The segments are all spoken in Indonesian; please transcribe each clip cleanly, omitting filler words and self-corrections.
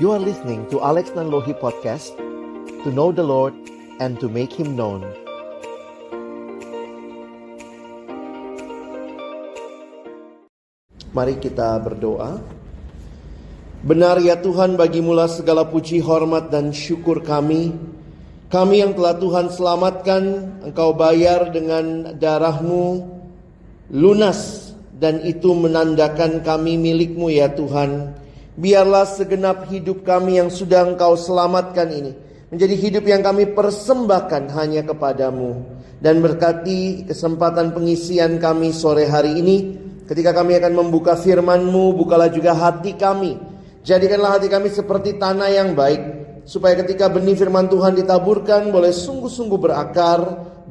You are listening to Alex Nanlohi Podcast, to know the Lord and to make Him known. Mari kita berdoa. Benar ya Tuhan, bagimulah segala puji, hormat dan syukur kami. Kami yang telah Tuhan selamatkan, Engkau bayar dengan darah-Mu lunas, dan itu menandakan kami milik-Mu ya Tuhan. Biarlah segenap hidup kami yang sudah Engkau selamatkan ini menjadi hidup yang kami persembahkan hanya kepadamu. Dan berkati kesempatan pengisian kami sore hari ini, ketika kami akan membuka firman-Mu, bukalah juga hati kami. Jadikanlah hati kami seperti tanah yang baik, supaya ketika benih firman Tuhan ditaburkan, boleh sungguh-sungguh berakar,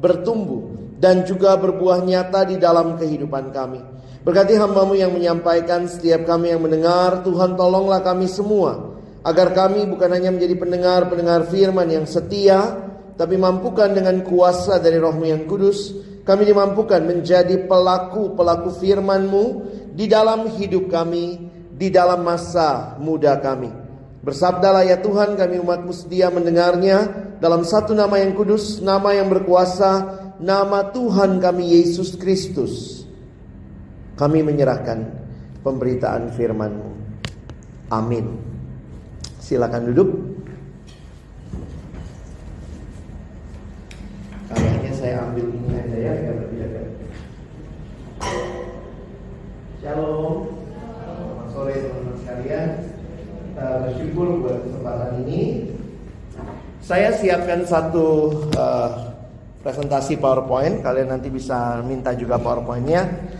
bertumbuh, dan juga berbuah nyata di dalam kehidupan kami. Berkati hamba-Mu yang menyampaikan, setiap kami yang mendengar. Tuhan, tolonglah kami semua, agar kami bukan hanya menjadi pendengar-pendengar firman yang setia, tapi mampukan dengan kuasa dari Roh-Mu yang kudus, kami dimampukan menjadi pelaku-pelaku firman-Mu di dalam hidup kami, di dalam masa muda kami. Bersabdalah ya Tuhan, kami umat-Mu sedia mendengarnya, dalam satu nama yang kudus, nama yang berkuasa, nama Tuhan kami Yesus Kristus. Kami menyerahkan pemberitaan firman-Mu. Amin. Silakan duduk. Kayaknya saya ambil ini aja ya, biar lebih dekat. Shalom. Selamat sore teman-teman sekalian. Kita bersyukur buat kesempatan ini. Saya siapkan satu presentasi PowerPoint. Kalian nanti bisa minta juga PowerPoint-nya.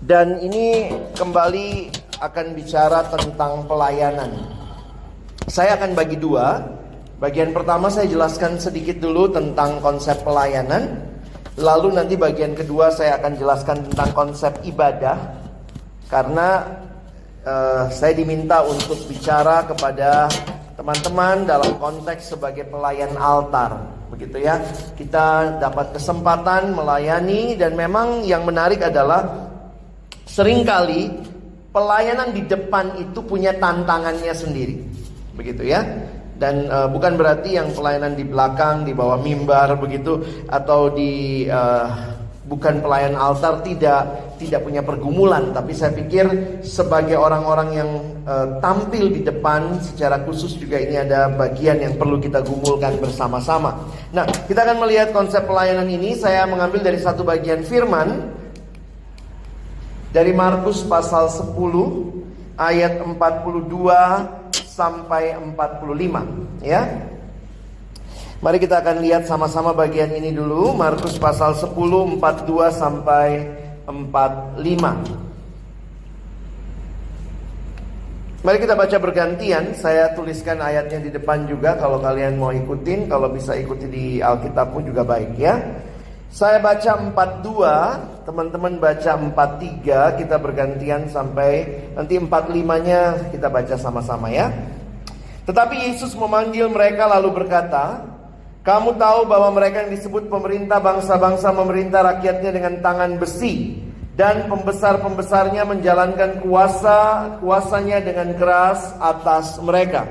Dan ini kembali akan bicara tentang pelayanan. Saya akan bagi dua. Bagian pertama saya jelaskan sedikit dulu tentang konsep pelayanan. Lalu nanti bagian kedua saya akan jelaskan tentang konsep ibadah. Karena saya diminta untuk bicara kepada teman-teman dalam konteks sebagai pelayan altar. Begitu ya. Kita dapat kesempatan melayani, dan memang yang menarik adalah seringkali pelayanan di depan itu punya tantangannya sendiri. Begitu ya. Dan bukan berarti yang pelayanan di belakang, di bawah mimbar begitu, atau di bukan pelayan altar tidak punya pergumulan. Tapi saya pikir sebagai orang-orang yang tampil di depan secara khusus juga ini ada bagian yang perlu kita gumulkan bersama-sama. Nah, kita akan melihat konsep pelayanan ini. Saya mengambil dari satu bagian firman dari Markus pasal 10 ayat 42 sampai 45 ya. Mari kita akan lihat sama-sama bagian ini dulu. Markus pasal 10 42 sampai 45. Mari kita baca bergantian. Saya tuliskan ayatnya di depan juga kalau kalian mau ikutin. Kalau bisa ikuti di Alkitabmu juga baik ya. Saya baca 42, teman-teman baca 43, kita bergantian sampai nanti 45-nya kita baca sama-sama ya. Tetapi Yesus memanggil mereka lalu berkata, kamu tahu bahwa mereka yang disebut pemerintah bangsa-bangsa memerintah rakyatnya dengan tangan besi, dan pembesar-pembesarnya menjalankan kuasanya dengan keras atas mereka.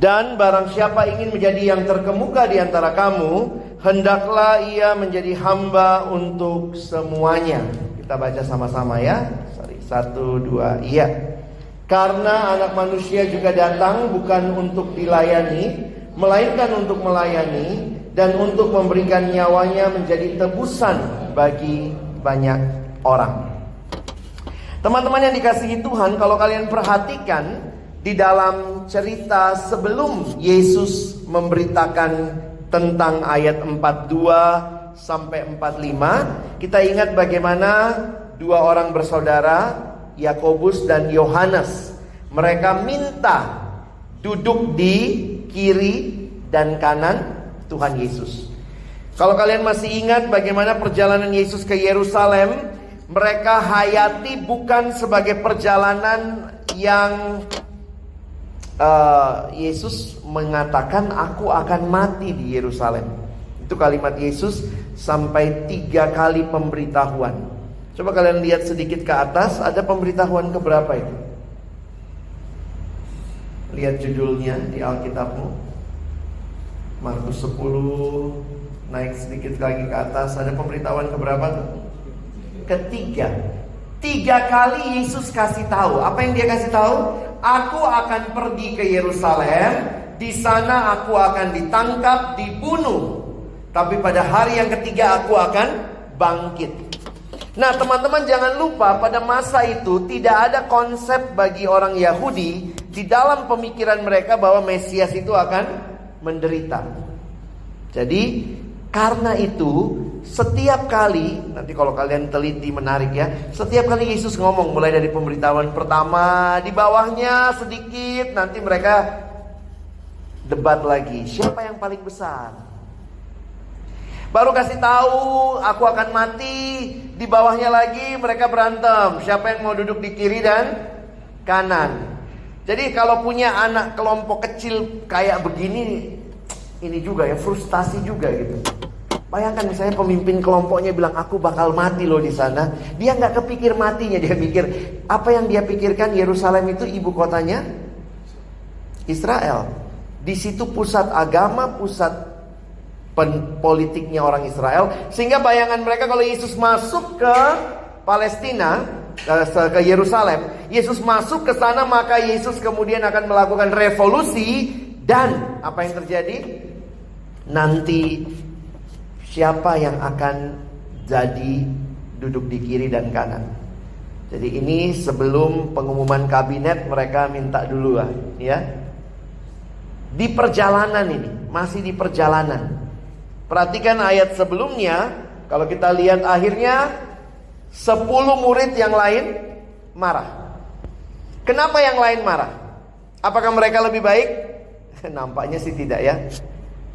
Dan barang siapa ingin menjadi yang terkemuka di antara kamu, hendaklah ia menjadi hamba untuk semuanya. Kita baca sama-sama ya. 1, 2, iya. Karena anak manusia juga datang bukan untuk dilayani, melainkan untuk melayani dan untuk memberikan nyawanya menjadi tebusan bagi banyak orang. Teman-teman yang dikasihi Tuhan, kalau kalian perhatikan di dalam cerita sebelum Yesus memberitakan tentang ayat 42 sampai 45, kita ingat bagaimana dua orang bersaudara, Yakobus dan Yohanes, mereka minta duduk di kiri dan kanan Tuhan Yesus. Kalau kalian masih ingat bagaimana perjalanan Yesus ke Yerusalem, mereka hayati bukan sebagai perjalanan yang Yesus mengatakan aku akan mati di Yerusalem. Itu kalimat Yesus sampai 3 kali pemberitahuan. Coba kalian lihat sedikit ke atas, ada pemberitahuan keberapa itu? Lihat judulnya di Alkitabmu. Markus 10, naik sedikit lagi ke atas, ada pemberitahuan keberapa tuh? Ketiga. 3 kali Yesus kasih tahu. Apa yang dia kasih tahu? Aku akan pergi ke Yerusalem, di sana aku akan ditangkap, dibunuh. Tapi pada hari yang ketiga aku akan bangkit. Nah teman-teman jangan lupa pada masa itu tidak ada konsep bagi orang Yahudi di dalam pemikiran mereka bahwa Mesias itu akan menderita. Jadi karena itu setiap kali, nanti kalau kalian teliti menarik ya, setiap kali Yesus ngomong mulai dari pemberitahuan pertama, di bawahnya sedikit, nanti mereka debat lagi, siapa yang paling besar? Baru kasih tahu aku akan mati, di bawahnya lagi mereka berantem, siapa yang mau duduk di kiri dan kanan. Jadi kalau punya anak kelompok kecil kayak begini, ini juga ya, frustasi juga gitu. Bayangkan misalnya pemimpin kelompoknya bilang aku bakal mati loh di sana. Dia nggak kepikir matinya, dia mikir apa yang dia pikirkan, Yerusalem itu ibu kotanya Israel. Di situ pusat agama, pusat politiknya orang Israel. Sehingga bayangan mereka kalau Yesus masuk ke Palestina, ke Yerusalem, Yesus masuk ke sana, maka Yesus kemudian akan melakukan revolusi. Dan apa yang terjadi? Nanti siapa yang akan jadi duduk di kiri dan kanan. Jadi ini sebelum pengumuman kabinet mereka minta dulu ya. Di perjalanan ini, masih di perjalanan. Perhatikan ayat sebelumnya, kalau kita lihat akhirnya 10 murid yang lain marah. Kenapa yang lain marah? Apakah mereka lebih baik? Nampaknya sih tidak ya.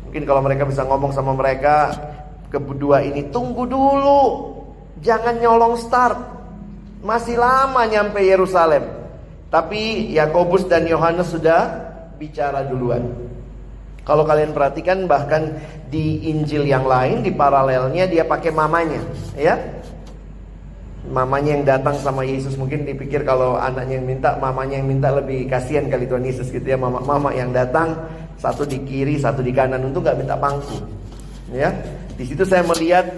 Mungkin kalau mereka bisa ngomong sama mereka, kedua ini tunggu dulu, jangan nyolong start, masih lama nyampe Yerusalem. Tapi Yakobus dan Yohanes sudah bicara duluan. Kalau kalian perhatikan bahkan di Injil yang lain, di paralelnya dia pakai mamanya, ya. Mamanya yang datang sama Yesus, mungkin dipikir kalau anaknya yang minta, mamanya yang minta lebih kasihan kali Tuhan Yesus gitu ya. Mama yang datang, satu di kiri, satu di kanan, untuk nggak minta pangku, ya. Di situ saya melihat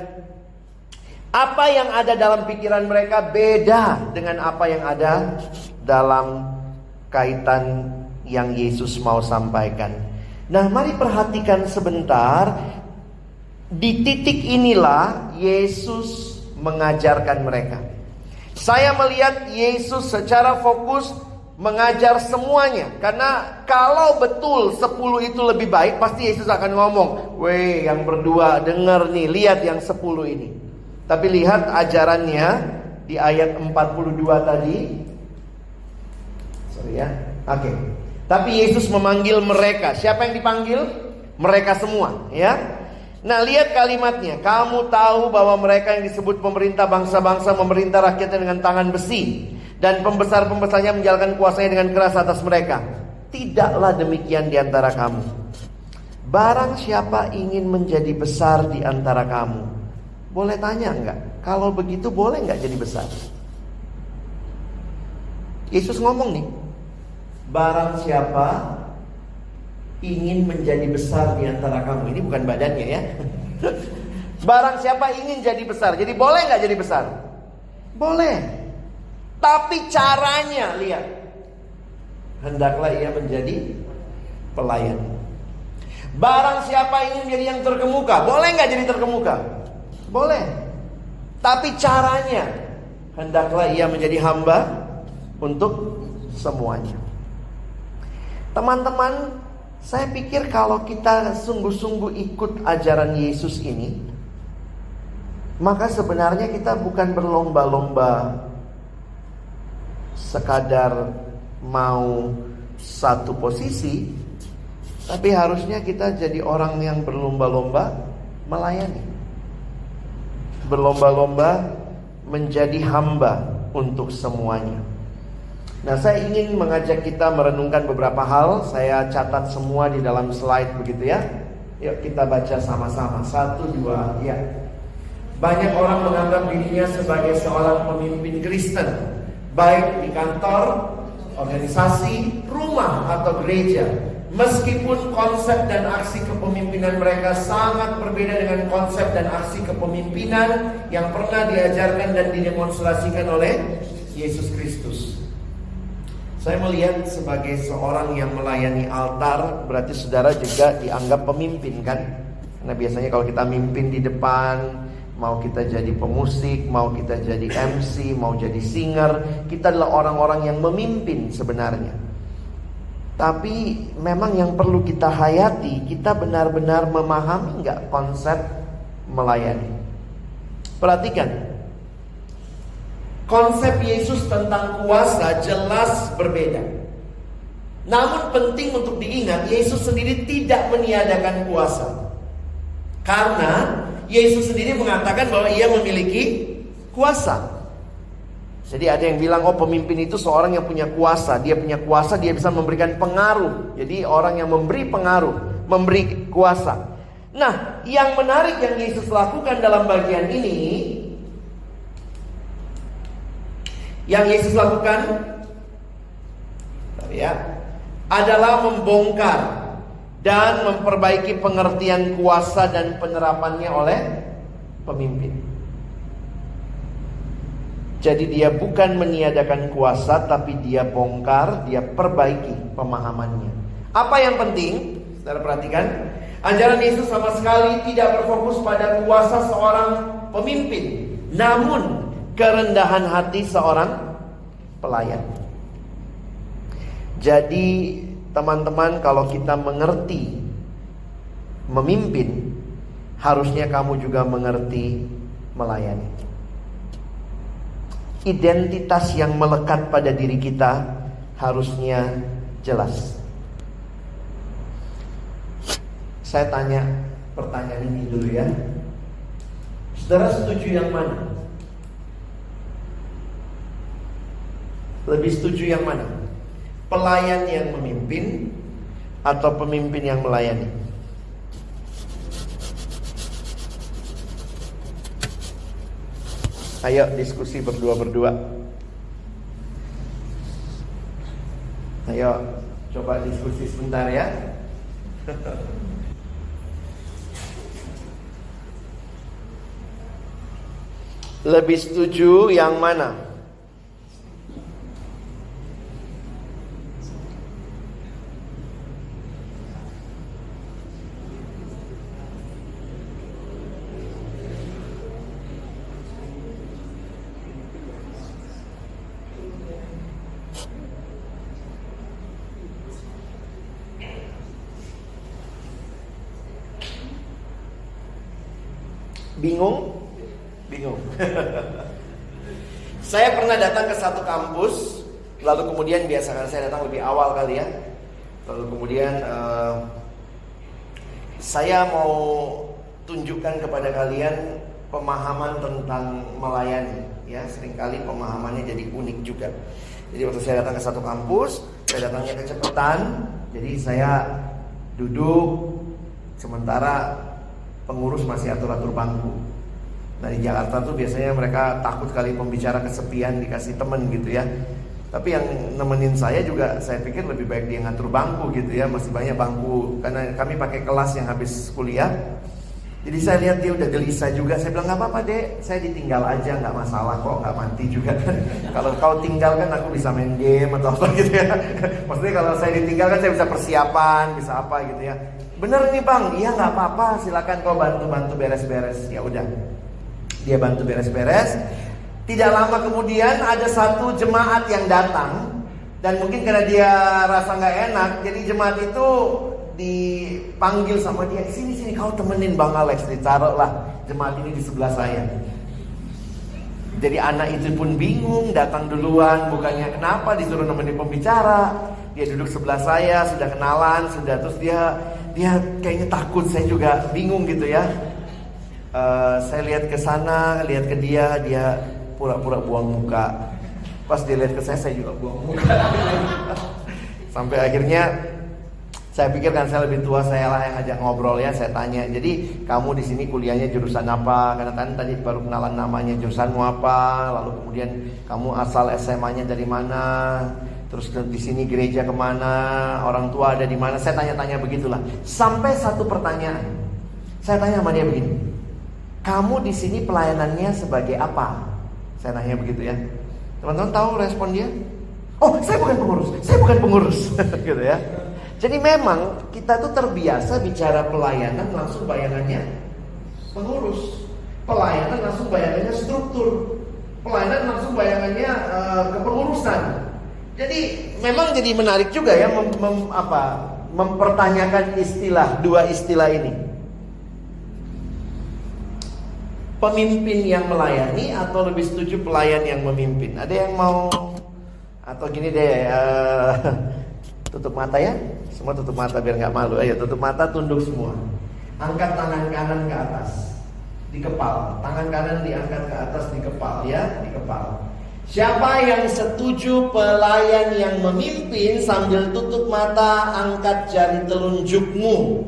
apa yang ada dalam pikiran mereka beda dengan apa yang ada dalam kaitan yang Yesus mau sampaikan. Nah, mari perhatikan sebentar. Di titik inilah Yesus mengajarkan mereka. Saya melihat Yesus secara fokus mengajar semuanya. Karena kalau betul 10 itu lebih baik, pasti Yesus akan ngomong, "Weh, yang berdua dengar nih, lihat yang 10 ini." Tapi lihat ajarannya di ayat 42 tadi. Sorry ya. Oke. Tapi Yesus memanggil mereka. Siapa yang dipanggil? Mereka semua, ya. Nah, lihat kalimatnya. Kamu tahu bahwa mereka yang disebut pemerintah bangsa-bangsa memerintah rakyatnya dengan tangan besi, dan pembesar-pembesarnya menjalankan kuasanya dengan keras atas mereka. Tidaklah demikian di antara kamu. Barang siapa ingin menjadi besar di antara kamu, boleh tanya enggak? Kalau begitu boleh enggak jadi besar? Yesus ngomong nih, barang siapa ingin menjadi besar di antara kamu. Ini bukan badannya ya. Barang siapa ingin jadi besar. Jadi boleh gak jadi besar? Boleh. Tapi caranya, lihat. Hendaklah ia menjadi pelayan. Barang siapa ingin menjadi yang terkemuka. Boleh gak jadi terkemuka? Boleh. Tapi caranya, hendaklah ia menjadi hamba untuk semuanya. Teman-teman, saya pikir kalau kita sungguh-sungguh ikut ajaran Yesus ini, maka sebenarnya kita bukan berlomba-lomba sekadar mau satu posisi, tapi harusnya kita jadi orang yang berlomba-lomba melayani, berlomba-lomba menjadi hamba untuk semuanya. Nah, saya ingin mengajak kita merenungkan beberapa hal. Saya catat semua di dalam slide begitu ya. Yuk kita baca sama-sama. 1, 2, ya. Banyak orang menganggap dirinya sebagai seorang pemimpin Kristen, baik di kantor, organisasi, rumah, atau gereja. Meskipun konsep dan aksi kepemimpinan mereka sangat berbeda dengan konsep dan aksi kepemimpinan yang pernah diajarkan dan didemonstrasikan oleh Yesus Kristus. Saya melihat sebagai seorang yang melayani altar, berarti saudara juga dianggap pemimpin kan? Karena biasanya kalau kita mimpin di depan, mau kita jadi pemusik, mau kita jadi MC, mau jadi singer, kita adalah orang-orang yang memimpin sebenarnya. Tapi memang yang perlu kita hayati, kita benar-benar memahami nggak konsep melayani. Perhatikan, konsep Yesus tentang kuasa jelas berbeda. Namun penting untuk diingat, Yesus sendiri tidak meniadakan kuasa. Karena Yesus sendiri mengatakan bahwa ia memiliki kuasa. Jadi ada yang bilang, oh pemimpin itu seorang yang punya kuasa. Dia punya kuasa, dia bisa memberikan pengaruh. Jadi orang yang memberi pengaruh, memberi kuasa. Nah, yang menarik yang Yesus lakukan dalam bagian ini, yang Yesus lakukan ya, adalah membongkar dan memperbaiki pengertian kuasa dan penerapannya oleh pemimpin. Jadi dia bukan meniadakan kuasa, tapi dia bongkar, dia perbaiki pemahamannya. Apa yang penting? Saudara perhatikan, ajaran Yesus sama sekali tidak berfokus pada kuasa seorang pemimpin, namun kerendahan hati seorang pelayan. Jadi teman-teman, kalau kita mengerti memimpin, harusnya kamu juga mengerti melayani. Identitas yang melekat pada diri kita harusnya jelas. Saya tanya pertanyaan ini dulu ya. Saudara setuju yang mana? Lebih setuju yang mana? Pelayan yang memimpin atau pemimpin yang melayani? Ayo diskusi berdua-berdua. Ayo coba diskusi sebentar ya. Lebih setuju yang mana? Bingung? Bingung. Saya pernah datang ke satu kampus, lalu kemudian biasakan saya datang lebih awal kali ya. Lalu kemudian saya mau tunjukkan kepada kalian pemahaman tentang melayani. Ya, seringkali pemahamannya jadi unik juga. Jadi waktu saya datang ke satu kampus, saya datangnya kecepatan. Jadi saya duduk sementara pengurus masih atur-atur bangku. Nah di Jakarta tuh biasanya mereka takut kali pembicara kesepian, dikasih temen gitu ya. Tapi yang nemenin saya juga, saya pikir lebih baik dia ngatur bangku gitu ya. Masih banyak bangku, karena kami pakai kelas yang habis kuliah. Jadi saya lihat dia udah gelisah juga. Saya bilang, gak apa-apa dek, saya ditinggal aja, gak masalah kok, gak mati juga kan. Kalau kau tinggal kan aku bisa main game atau apa gitu ya. Maksudnya kalau saya ditinggal kan saya bisa persiapan, bisa apa gitu ya. Bener nih bang, iya gak apa-apa, silakan kau bantu-bantu beres-beres. Ya udah, dia bantu beres-beres. Tidak lama kemudian ada satu jemaat yang datang. Dan mungkin karena dia rasa gak enak, jadi jemaat itu dipanggil sama dia, sini kau temenin Bang Alex. Ditaruhlah jemaat ini di sebelah saya. Jadi anak itu pun bingung, datang duluan, bukannya kenapa disuruh nemenin pembicara. Dia duduk sebelah saya, sudah kenalan, sudah, terus dia kayaknya takut, saya juga bingung gitu ya. Saya lihat ke sana, lihat ke dia pura-pura buang muka. Pas dia lihat ke saya juga buang muka. Sampai akhirnya Saya pikir kan saya lebih tua, saya lah yang ngajak ngobrol ya, saya tanya. Jadi kamu di sini kuliahnya jurusan apa? Karena kan tadi baru kenalan namanya, jurusanmu apa? Lalu kemudian kamu asal SMA-nya dari mana? Terus di sini gereja kemana? Orang tua ada di mana? Saya tanya-tanya begitulah. Sampai satu pertanyaan, saya tanya sama dia begini, kamu di sini pelayanannya sebagai apa? Saya nanya begitu ya. Teman-teman tahu respon dia? Oh, saya bukan pengurus, saya bukan pengurus, gitu ya. Jadi memang kita tuh terbiasa bicara pelayanan langsung bayangannya pengurus, pelayanan langsung bayangannya struktur, pelayanan langsung bayangannya kepengurusan. Jadi memang jadi menarik juga ya mempertanyakan dua istilah ini. Pemimpin yang melayani atau lebih setuju pelayan yang memimpin? Ada yang mau? Atau gini deh, tutup mata ya. Semua tutup mata biar gak malu. Ayo tutup mata, tunduk semua. Angkat tangan kanan ke atas, di kepala. Tangan kanan diangkat ke atas di kepala ya, di kepala. Siapa yang setuju pelayan yang memimpin? Sambil tutup mata, angkat jari telunjukmu.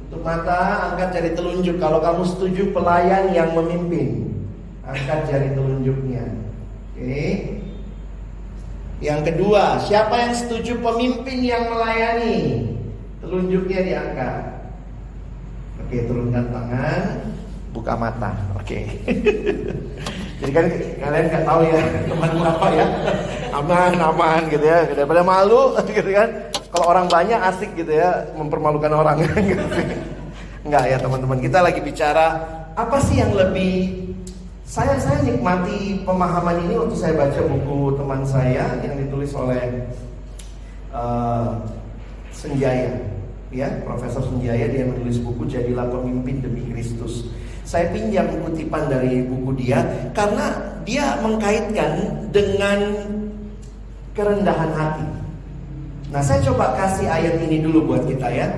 Tutup mata, angkat jari telunjuk. Kalau kamu setuju pelayan yang memimpin, angkat jari telunjuknya. Oke. Yang kedua, siapa yang setuju pemimpin yang melayani? Telunjuknya diangkat. Oke, turunkan tangan, buka mata. Oke. Jadi kan kalian nggak tahu ya temanmu apa ya, aman gitu ya, daripada malu gitu kan. Kalau orang banyak asik gitu ya, mempermalukan orang. Enggak ya teman-teman, kita lagi bicara apa sih yang lebih. Saya nikmati pemahaman ini waktu saya baca buku teman saya yang ditulis oleh Senjaya, ya, Profesor Senjaya. Dia menulis buku Jadilah Pemimpin Demi Kristus. Saya pinjam kutipan dari buku dia karena dia mengkaitkan dengan kerendahan hati. Nah, saya coba kasih ayat ini dulu buat kita ya.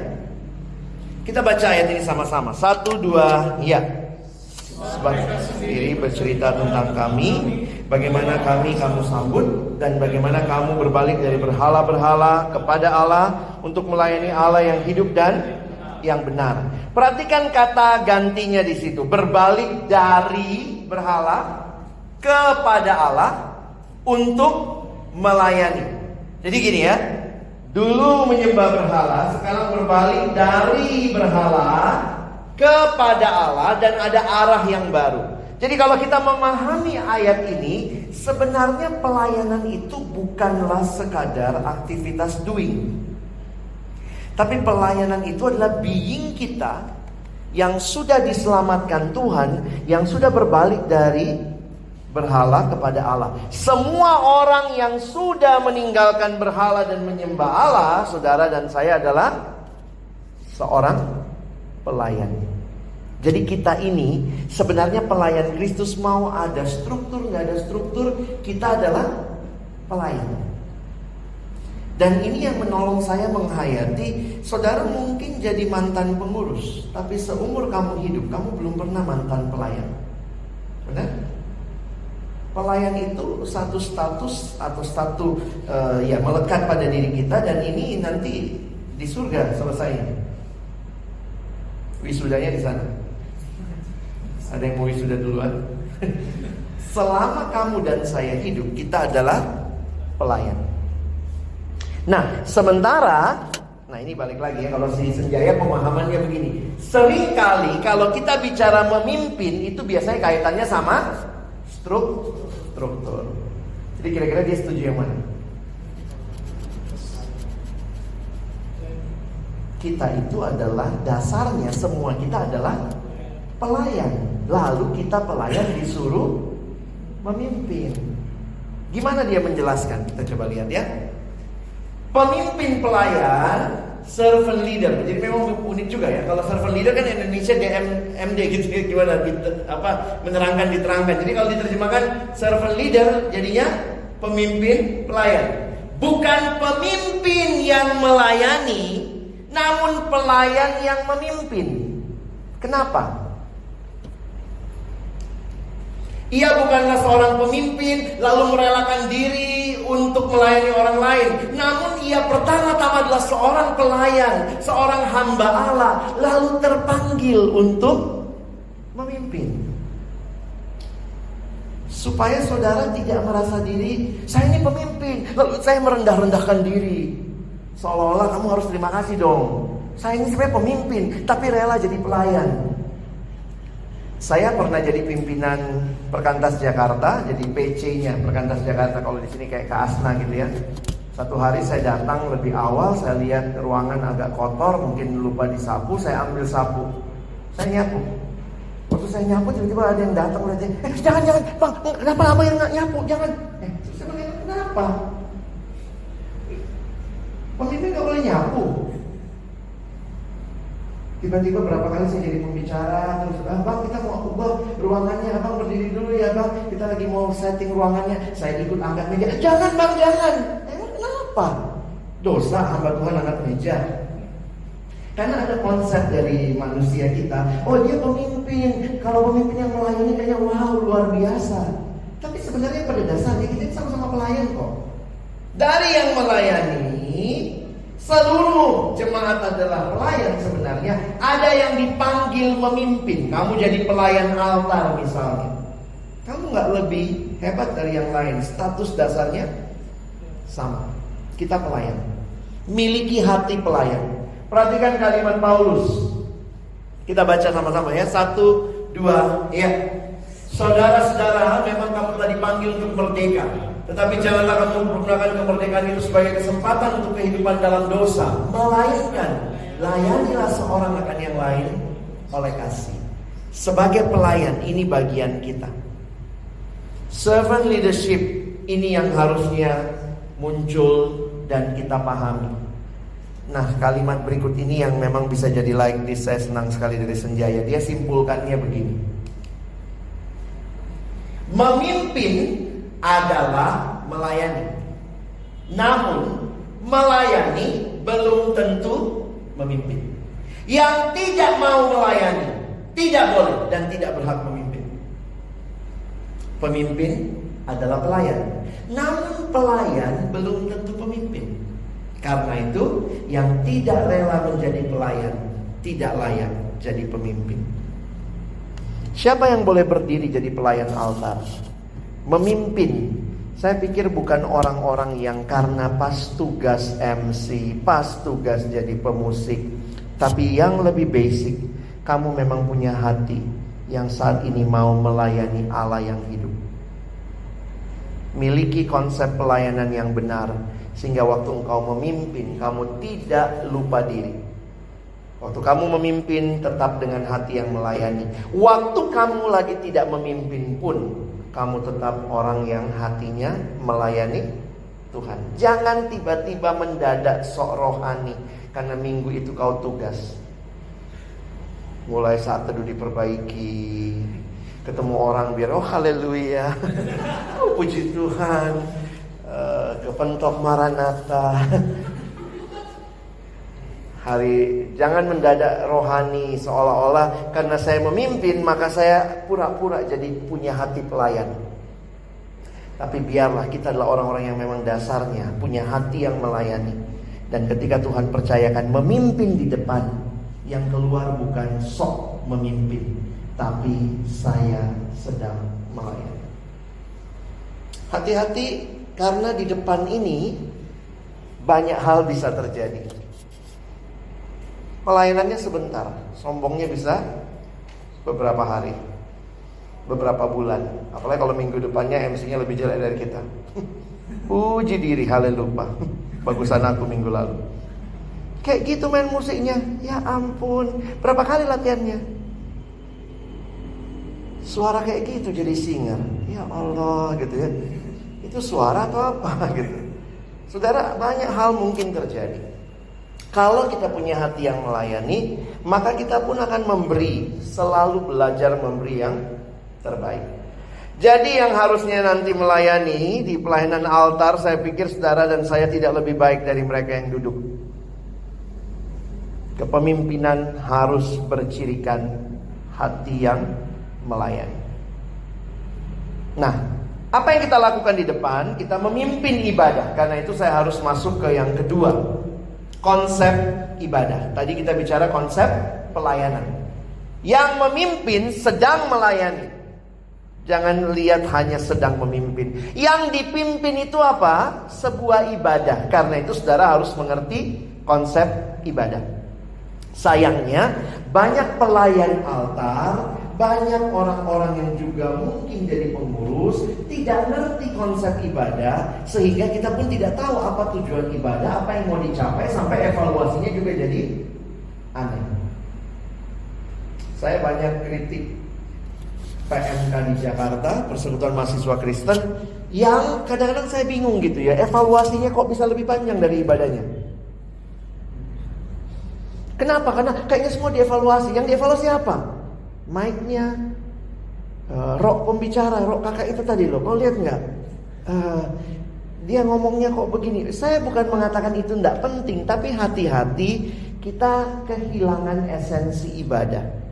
Kita baca ayat ini sama-sama. 1, 2, ya. Sebagai sendiri bercerita tentang kami, bagaimana kamu sambut, dan bagaimana kamu berbalik dari berhala-berhala kepada Allah untuk melayani Allah yang hidup dan yang benar. Perhatikan kata gantinya di situ, berbalik dari berhala kepada Allah untuk melayani. Jadi gini ya, dulu menyembah berhala, sekarang berbalik dari berhala kepada Allah dan ada arah yang baru. Jadi kalau kita memahami ayat ini, sebenarnya pelayanan itu bukanlah sekadar aktivitas doing. Tapi pelayanan itu adalah being kita yang sudah diselamatkan Tuhan, yang sudah berbalik dari berhala kepada Allah. Semua orang yang sudah meninggalkan berhala dan menyembah Allah, saudara dan saya adalah seorang pelayan. Jadi kita ini sebenarnya pelayan Kristus, mau ada struktur nggak ada struktur, kita adalah pelayan. Dan ini yang menolong saya menghayati, saudara mungkin jadi mantan pengurus, tapi seumur kamu hidup kamu belum pernah mantan pelayan. Benar? Pelayan itu satu status atau ya melekat pada diri kita, dan ini nanti di surga selesai. Wisudanya di sana. Ada yang mau wisuda duluan? Selama kamu dan saya hidup, kita adalah pelayan. Nah, sementara, nah ini balik lagi ya, kalau si Senjaya pemahamannya begini. Seringkali kalau kita bicara memimpin, itu biasanya kaitannya sama struktur. Jadi kira-kira dia setuju yang mana? Kita itu adalah dasarnya, semua kita adalah pelayan. Lalu kita pelayan disuruh memimpin. Gimana dia menjelaskan? Kita coba lihat ya. Pemimpin pelayan, servant leader. Jadi memang unik juga ya. Kalau servant leader kan Indonesia DMD gitu, gimana? Menerangkan, diterangkan. Jadi kalau diterjemahkan servant leader, jadinya pemimpin pelayan. Bukan pemimpin yang melayani, namun pelayan yang memimpin. Kenapa? Ia bukanlah seorang pemimpin lalu merelakan diri untuk melayani orang lain. Namun ia pertama-tama adalah seorang pelayan, seorang hamba Allah, lalu terpanggil untuk memimpin. Supaya saudara tidak merasa diri, saya ini pemimpin, lalu saya merendah-rendahkan diri. Seolah-olah kamu harus terima kasih dong. Saya ini sebenarnya pemimpin, tapi rela jadi pelayan. Saya pernah jadi pimpinan Perkantas Jakarta, jadi PC-nya Perkantas Jakarta. Kalau di sini kayak Kasna gitu ya. Satu hari saya datang lebih awal, saya lihat ruangan agak kotor, mungkin lupa disapu, saya ambil sapu, saya nyapu. Waktu saya nyapu tiba-tiba ada yang datang aja, jangan bang, kenapa abang yang nyapu, jangan. Saya bilang, kenapa? Pemimpin gak boleh nyapu. Tiba-tiba berapa kali saya jadi pembicara, terus bang kita mau ubah ruangannya, abang berdiri dulu ya bang, kita lagi mau setting ruangannya, saya ikut angkat meja, jangan bang jangan. Kenapa? Dosa hamba Tuhan angkat meja. Karena ada konsep dari manusia kita, oh dia pemimpin, kalau pemimpin yang melayani kayaknya wow luar biasa. Tapi sebenarnya pada dasarnya kita sama-sama pelayan kok. Dari yang melayani, seluruh jemaat adalah pelayan sebenarnya. Ada yang dipanggil memimpin. Kamu jadi pelayan altar misalnya. Kamu gak lebih hebat dari yang lain. Status dasarnya sama. Kita pelayan. Miliki hati pelayan. Perhatikan kalimat Paulus. Kita baca sama-sama ya. 1, 2, ya. Saudara-saudara, memang kamu telah dipanggil untuk merdeka. Tetapi janganlah kamu menggunakan kemerdekaan itu sebagai kesempatan untuk kehidupan dalam dosa. Melainkan layanilah seorang akan yang lain oleh kasih. Sebagai pelayan, ini bagian kita. Servant leadership ini yang harusnya muncul dan kita pahami. Nah, kalimat berikut ini yang memang bisa jadi like this. Saya senang sekali dari Senjaya. Dia simpulkannya begini. Memimpin adalah melayani. Namun melayani belum tentu memimpin. Yang tidak mau melayani tidak boleh dan tidak berhak memimpin. Pemimpin adalah pelayan. Namun pelayan belum tentu pemimpin. Karena itu yang tidak rela menjadi pelayan tidak layak jadi pemimpin. Siapa yang boleh berdiri jadi pelayan altar? Memimpin, saya pikir bukan orang-orang yang karena pas tugas MC, pas tugas jadi pemusik, tapi yang lebih basic, kamu memang punya hati yang saat ini mau melayani Allah yang hidup. Miliki konsep pelayanan yang benar, sehingga waktu engkau memimpin, kamu tidak lupa diri. Waktu kamu memimpin, tetap dengan hati yang melayani. Waktu kamu lagi tidak memimpin pun, kamu tetap orang yang hatinya melayani Tuhan. Jangan tiba-tiba mendadak sok rohani karena minggu itu kau tugas. Mulai saat teduh diperbaiki, ketemu orang biar oh haleluya, oh puji Tuhan, kepentok Maranatha. Hari jangan mendadak rohani seolah-olah karena saya memimpin maka saya pura-pura jadi punya hati pelayan. Tapi biarlah kita adalah orang-orang yang memang dasarnya punya hati yang melayani. Dan ketika Tuhan percayakan memimpin di depan, yang keluar bukan sok memimpin, tapi saya sedang melayani. Hati-hati karena di depan ini banyak hal bisa terjadi. Pelayanannya sebentar, sombongnya bisa beberapa hari, beberapa bulan. Apalagi kalau minggu depannya MC-nya lebih jelek dari kita. Puji diri, haleluya. Bagusan aku minggu lalu. Kayak gitu main musiknya. Ya ampun, berapa kali latihannya? Suara kayak gitu jadi singer. Ya Allah gitu ya. Itu suara atau apa gitu. Saudara, banyak hal mungkin terjadi. Kalau kita punya hati yang melayani, maka kita pun akan memberi, selalu belajar memberi yang terbaik. Jadi yang harusnya nanti melayani di pelayanan altar, saya pikir saudara dan saya tidak lebih baik dari mereka yang duduk. Kepemimpinan harus bercirikan hati yang melayani. Nah, apa yang kita lakukan di depan? Kita memimpin ibadah. Karena itu saya harus masuk ke yang kedua, konsep ibadah. Tadi kita bicara konsep pelayanan. Yang memimpin sedang melayani. Jangan lihat hanya sedang memimpin. Yang dipimpin itu apa? Sebuah ibadah. Karena itu saudara harus mengerti konsep ibadah. Sayangnya banyak pelayan altar, banyak orang-orang yang juga mungkin jadi pengurus, tidak ngerti konsep ibadah, sehingga kita pun tidak tahu apa tujuan ibadah, apa yang mau dicapai, sampai evaluasinya juga jadi aneh. Saya banyak kritik PMK di Jakarta, Persekutuan Mahasiswa Kristen, yang kadang-kadang saya bingung gitu ya, evaluasinya kok bisa lebih panjang dari ibadahnya. Kenapa? Karena kayaknya semua dievaluasi. Yang dievaluasi apa? Mic-nya, rok pembicara, rok kakak itu tadi loh, kau lihat nggak? Dia ngomongnya kok begini. Saya bukan mengatakan itu tidak penting, tapi hati-hati kita kehilangan esensi ibadah.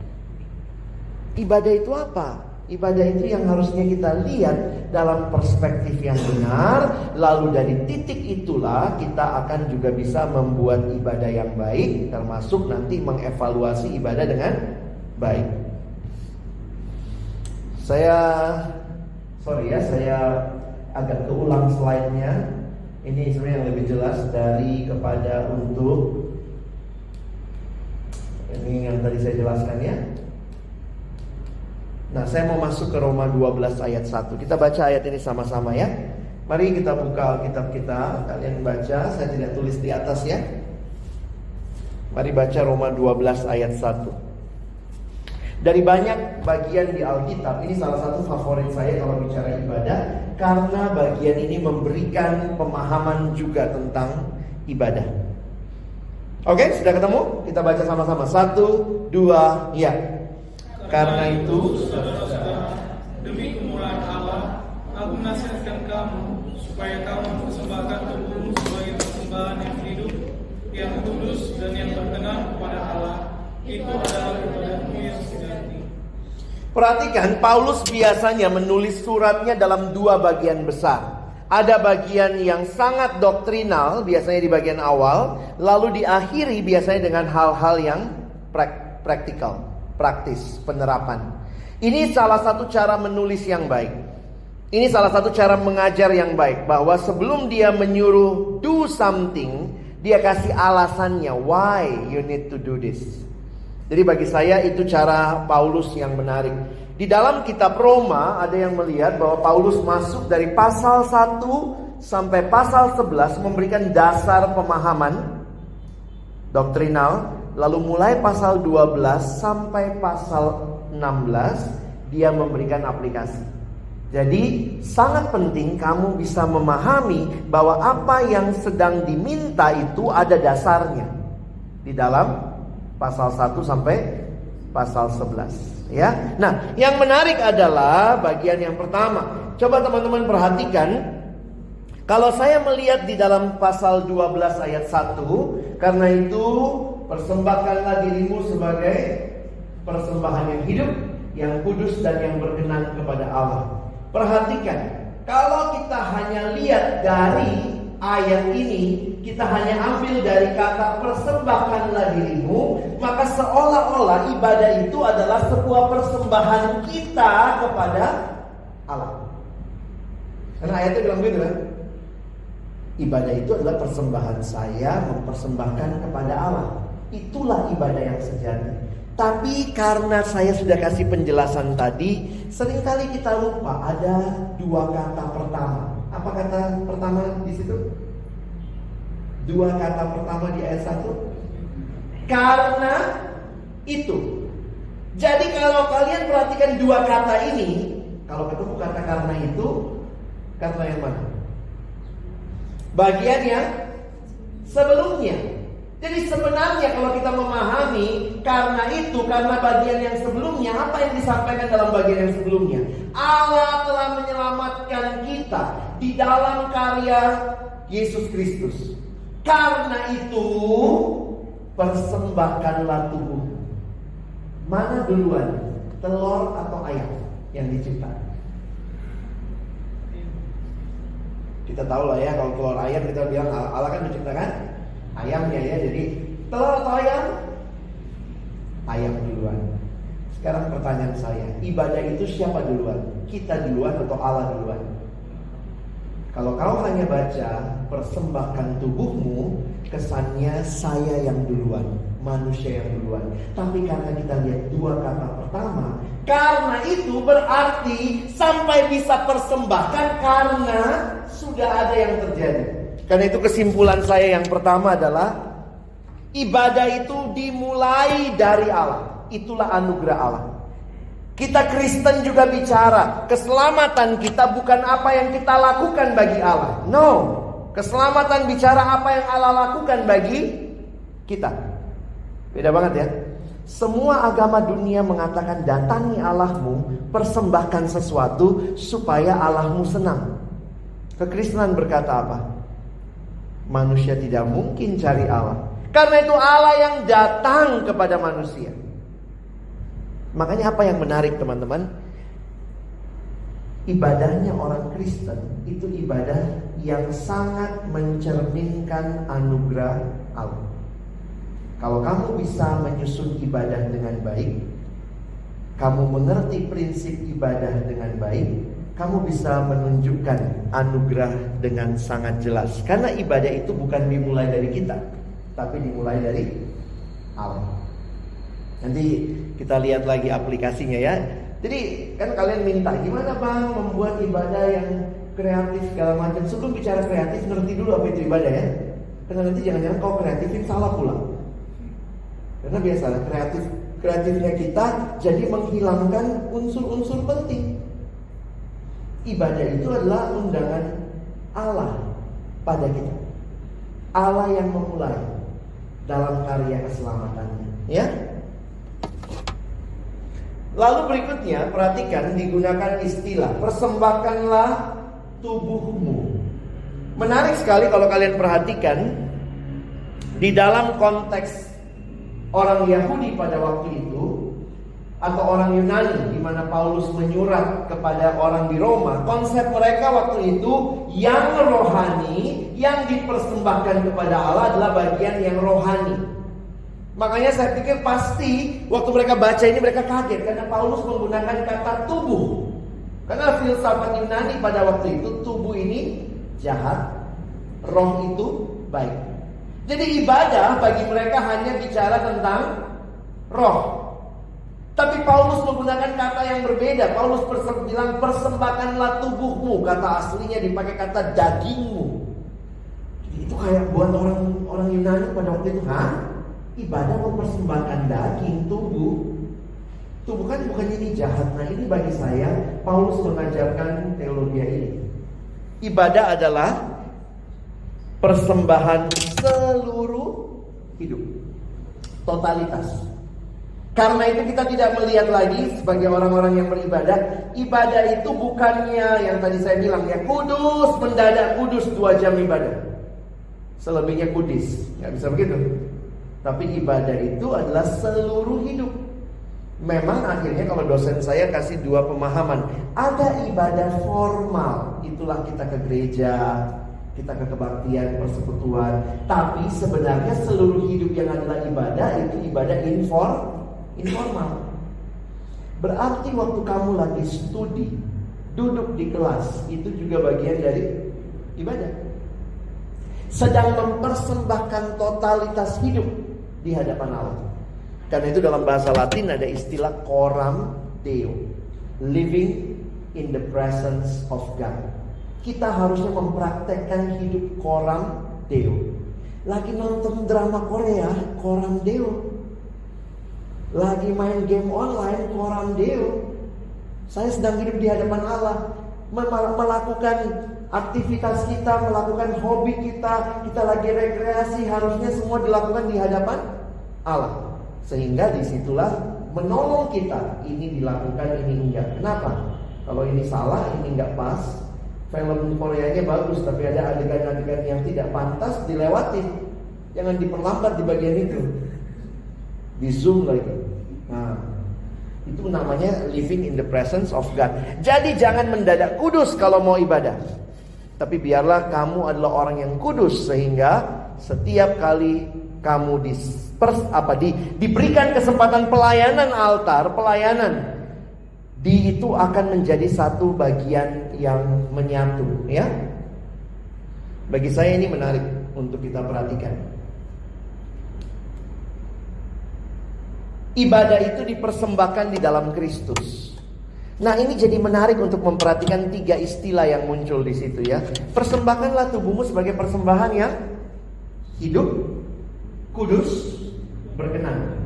Ibadah itu apa? Ibadah itu yang harusnya kita lihat dalam perspektif yang benar. Lalu dari titik itulah kita akan juga bisa membuat ibadah yang baik, termasuk nanti mengevaluasi ibadah dengan baik. Saya agak keulang slide-nya. Ini sebenarnya yang lebih jelas dari kepada untuk. Ini yang tadi saya jelaskan ya. Nah, saya mau masuk ke Roma 12 ayat 1. Kita baca ayat ini sama-sama ya. Mari kita buka Alkitab kita. Kalian baca, saya tidak tulis di atas ya. Mari baca Roma 12 ayat 1. Dari banyak bagian di Alkitab, ini salah satu favorit saya kalau bicara ibadah, karena bagian ini memberikan pemahaman juga tentang ibadah. Oke, sudah ketemu? Kita baca sama-sama. 1, 2, ya. Karena itu, demi kemurahan Allah, aku menasihatkan kamu supaya kamu mempersembahkan tubuhmu sebagai persembahan yang hidup, yang kudus dan yang berkenan kepada Allah. Itu adalah ibadahmu yang sejati. Perhatikan, Paulus biasanya menulis suratnya dalam dua bagian besar. Ada bagian yang sangat doktrinal, biasanya di bagian awal, lalu diakhiri biasanya dengan hal-hal yang praktikal. Praktis, penerapan. Ini salah satu cara menulis yang baik. Ini salah satu cara mengajar yang baik. Bahwa sebelum dia menyuruh do something, dia kasih alasannya, why you need to do this. Jadi bagi saya itu cara Paulus yang menarik. Di dalam kitab Roma ada yang melihat bahwa Paulus masuk dari pasal 1 sampai pasal 11 memberikan dasar pemahaman doktrinal. Lalu mulai pasal 12 sampai pasal 16 dia memberikan aplikasi. Jadi sangat penting kamu bisa memahami bahwa apa yang sedang diminta itu ada dasarnya di dalam pasal 1 sampai pasal 11 ya. Nah, yang menarik adalah bagian yang pertama. Coba teman-teman perhatikan. Kalau saya melihat di dalam pasal 12 ayat 1, karena itu persembahkanlah dirimu sebagai persembahan yang hidup, yang kudus dan yang berkenan kepada Allah. Perhatikan, kalau kita hanya lihat dari ayat ini, kita hanya ambil dari kata persembahkanlah dirimu, maka seolah-olah ibadah itu adalah sebuah persembahan kita kepada Allah. Karena ayatnya bilang begitu kan? Ibadah itu adalah persembahan saya mempersembahkan kepada Allah. Itulah ibadah yang sejati. Tapi karena saya sudah kasih penjelasan tadi, seringkali kita lupa ada dua kata pertama. Apa kata pertama di situ? Dua kata pertama di ayat 1. Karena itu. Jadi kalau kalian perhatikan dua kata ini, kalau ketemu kata karena itu, kata yang mana? Bagian yang sebelumnya. Jadi sebenarnya kalau kita memahami karena itu, karena bagian yang sebelumnya, apa yang disampaikan dalam bagian yang sebelumnya? Allah telah menyelamatkan kita di dalam karya Yesus Kristus. Karena itu persembahkanlah tubuh. Mana duluan? Telur atau ayam yang diciptakan? Kita tahu lah ya, kalau telur ayam kita bilang Allah kan menciptakan ayamnya ya. Jadi telur atau ayam? Ayam duluan. Sekarang pertanyaan saya, ibadah itu siapa duluan? Kita duluan atau Allah duluan? Kalau kau hanya baca persembahkan tubuhmu, kesannya saya yang duluan, manusia yang duluan. Tapi karena kita lihat dua kata pertama, karena itu berarti sampai bisa persembahkan karena sudah ada yang terjadi. Karena itu kesimpulan saya yang pertama adalah ibadah itu dimulai dari Allah. Itulah anugerah Allah. Kita Kristen juga bicara, keselamatan kita bukan apa yang kita lakukan bagi Allah. No, keselamatan bicara apa yang Allah lakukan bagi kita. Beda banget ya. Semua agama dunia mengatakan datangi Allahmu, persembahkan sesuatu supaya Allahmu senang. Kekristenan berkata apa? Manusia tidak mungkin cari Allah. Karena itu Allah yang datang kepada manusia. Makanya apa yang menarik teman-teman? Ibadahnya orang Kristen itu ibadah yang sangat mencerminkan anugerah Allah. Kalau kamu bisa menyusun ibadah dengan baik, kamu mengerti prinsip ibadah dengan baik, kamu bisa menunjukkan anugerah dengan sangat jelas. Karena ibadah itu bukan dimulai dari kita, tapi dimulai dari Allah. Nanti kita lihat lagi aplikasinya ya. Jadi kan kalian minta, gimana bang membuat ibadah yang kreatif segala macam. Sebelum bicara kreatif, ngerti dulu apa itu ibadah ya. Karena nanti jangan-jangan kau kreatifin salah pula. Karena biasalah kreatifnya kita jadi menghilangkan unsur-unsur penting. Ibadah itu adalah undangan Allah pada kita. Allah yang memulai dalam karya keselamatannya, ya. Lalu berikutnya, perhatikan digunakan istilah persembahkanlah tubuhmu. Menarik sekali kalau kalian perhatikan di dalam konteks orang Yahudi pada waktu itu atau orang Yunani di mana Paulus menyurat kepada orang di Roma, konsep mereka waktu itu yang rohani yang dipersembahkan kepada Allah adalah bagian yang rohani. Makanya saya pikir pasti waktu mereka baca ini mereka kaget karena Paulus menggunakan kata tubuh. Karena filsafat Yunani pada waktu itu tubuh ini jahat, roh itu baik. Jadi ibadah bagi mereka hanya bicara tentang roh. Tapi Paulus menggunakan kata yang berbeda. Paulus bilang persembahkanlah tubuhmu. Kata aslinya dipakai kata dagingmu. Jadi itu kayak buat orang Yunani pada waktu itu, ibadah mempersembahkan daging, tubuh. Tubuh kan bukan ini jahat. Nah ini bagi saya Paulus mengajarkan teologi ini. Ibadah adalah persembahan seluruh hidup, totalitas. Karena itu kita tidak melihat lagi sebagai orang-orang yang beribadah. Ibadah itu bukannya yang tadi saya bilang ya, kudus, mendadak kudus 2 jam ibadah, selebihnya kudis. Gak bisa begitu. Tapi ibadah itu adalah seluruh hidup. Memang akhirnya kalau dosen saya kasih 2 pemahaman. Ada ibadah formal, itulah kita ke gereja, kita ke kebaktian, persekutuan. Tapi sebenarnya seluruh hidup yang adalah ibadah itu ibadah informal. Berarti waktu kamu lagi studi, duduk di kelas, itu juga bagian dari ibadah. Sedang mempersembahkan totalitas hidup di hadapan Allah. Karena itu dalam bahasa Latin ada istilah coram Deo, living in the presence of God. Kita harusnya mempraktekkan hidup coram Deo. Lagi nonton drama Korea, coram Deo. Lagi main game online, coram Deo. Saya sedang hidup di hadapan Allah, melakukan aktivitas kita, melakukan hobi kita lagi rekreasi, harusnya semua dilakukan di hadapan Allah. Sehingga disitulah menolong kita, ini dilakukan, ini enggak. Kenapa? Kalau ini salah, ini enggak pas. Film Koreanya bagus, tapi ada adegan-adegan yang tidak pantas dilewatin. Jangan diperlambat di bagian itu, di zoom lagi. Nah, itu namanya living in the presence of God. Jadi jangan mendadak kudus kalau mau ibadah. Tapi biarlah kamu adalah orang yang kudus, sehingga setiap kali kamu diberikan kesempatan pelayanan altar, pelayanan itu akan menjadi satu bagian yang menyatu, ya. Bagi saya ini menarik untuk kita perhatikan. Ibadah itu dipersembahkan di dalam Kristus. Nah, ini jadi menarik untuk memperhatikan 3 istilah yang muncul di situ, ya. Persembahkanlah tubuhmu sebagai persembahan yang hidup, kudus, berkenan.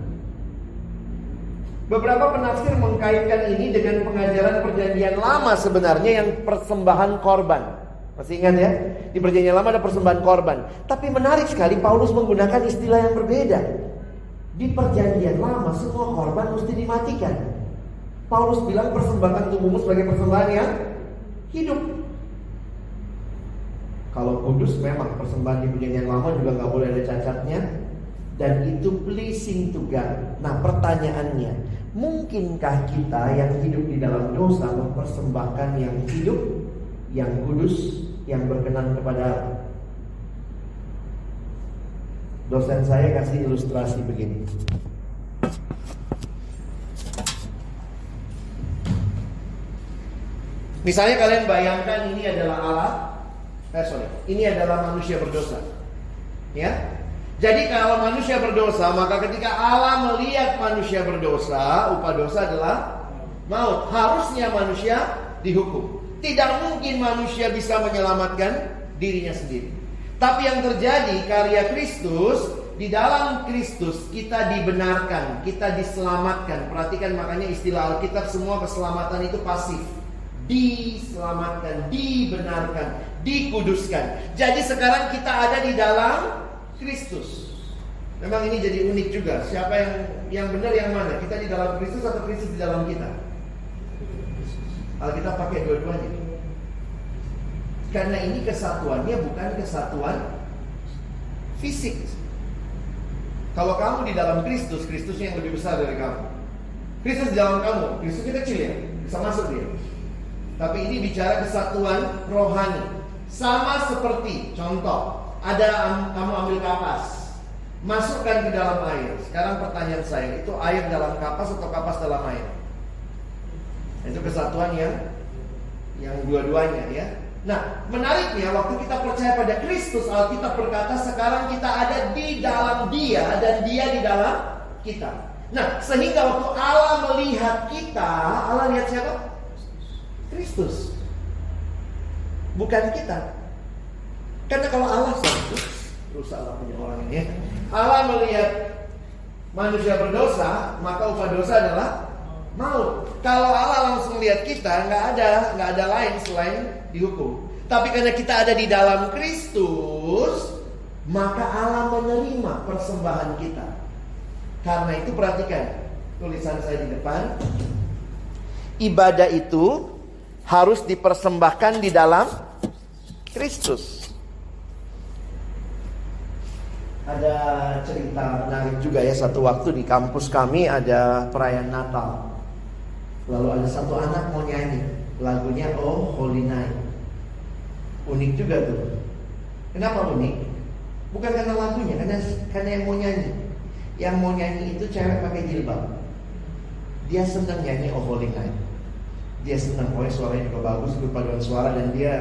Beberapa penafsir mengkaitkan ini dengan pengajaran perjanjian lama sebenarnya yang persembahan korban. Masih ingat ya? Di perjanjian lama ada persembahan korban. Tapi menarik sekali Paulus menggunakan istilah yang berbeda. Di perjanjian lama semua korban mesti dimatikan. Paulus bilang persembahkan tubuhmu sebagai persembahan yang hidup. Kalau kudus memang persembahan di perjanjian lama juga gak boleh ada cacatnya. Dan itu pleasing to God. Nah, pertanyaannya, mungkinkah kita yang hidup di dalam dosa mempersembahkan yang hidup, yang kudus, yang berkenan kepada Allah? Dosen saya kasih ilustrasi begini. Misalnya kalian bayangkan ini adalah Allah. Ini adalah manusia berdosa. Ya. Jadi kalau manusia berdosa, maka ketika Allah melihat manusia berdosa, upah dosa adalah maut. Harusnya manusia dihukum. Tidak mungkin manusia bisa menyelamatkan dirinya sendiri. Tapi yang terjadi karya Kristus, di dalam Kristus kita dibenarkan, kita diselamatkan. Perhatikan makanya istilah Alkitab semua keselamatan itu pasif. Diselamatkan, dibenarkan, dikuduskan. Jadi sekarang kita ada di dalam Kristus. Memang ini jadi unik juga. Siapa yang benar yang mana? Kita di dalam Kristus atau Kristus di dalam kita? Alkitab pakai dua-duanya. Karena ini kesatuannya bukan kesatuan fisik. Kalau kamu di dalam Kristus, Kristusnya yang lebih besar dari kamu. Kristus di dalam kamu, Kristusnya kecil ya, bisa masuk dia. Tapi ini bicara kesatuan rohani. Sama seperti contoh, kamu ambil kapas, masukkan ke dalam air. Sekarang pertanyaan saya, itu air dalam kapas atau kapas dalam air? Itu kesatuan yang dua-duanya ya. Nah, menariknya waktu kita percaya pada Kristus, Alkitab berkata sekarang kita ada di dalam Dia dan Dia di dalam kita. Nah, sehingga waktu Allah melihat kita, Allah lihat siapa? Kristus, bukan kita. Karena kalau Allah rusaklah punya orang ini ya. Allah melihat manusia berdosa, maka upah dosa adalah maut. Kalau Allah langsung lihat kita, nggak ada lain selain dihukum. Tapi karena kita ada di dalam Kristus, maka Allah menerima persembahan kita. Karena itu perhatikan tulisan saya di depan. Ibadah itu harus dipersembahkan di dalam Kristus. Ada cerita menarik juga ya. Satu waktu di kampus kami ada perayaan Natal. Lalu ada satu anak mau nyanyi lagunya Oh Holy Night. Unik juga tuh. Kenapa unik? Bukan karena lagunya, karena yang mau nyanyi. Yang mau nyanyi itu cewek pakai jilbab. Dia senang nyanyi Oh Holy Night. Dia senang, suaranya juga bagus, berpaduan suara, dan dia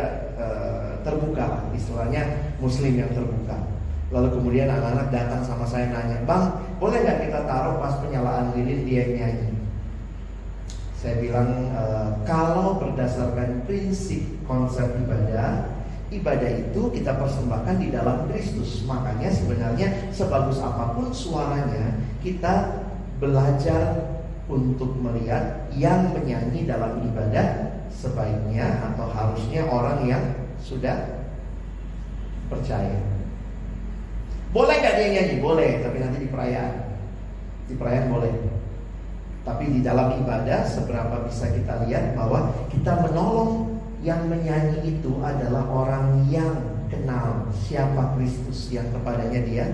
terbuka, istilahnya muslim yang terbuka. Lalu kemudian anak-anak datang sama saya nanya, Bang, boleh gak kita taruh pas penyalaan lilin dia nyanyi? Saya bilang, kalau berdasarkan prinsip konsep ibadah itu kita persembahkan di dalam Kristus. Makanya sebenarnya sebagus apapun suaranya, kita belajar untuk melihat yang menyanyi dalam ibadah sebaiknya atau harusnya orang yang sudah percaya. Boleh gak dia nyanyi? Boleh, tapi nanti di perayaan. Di perayaan boleh. Tapi di dalam ibadah seberapa bisa kita lihat bahwa kita menolong yang menyanyi itu adalah orang yang kenal siapa Kristus yang kepadanya dia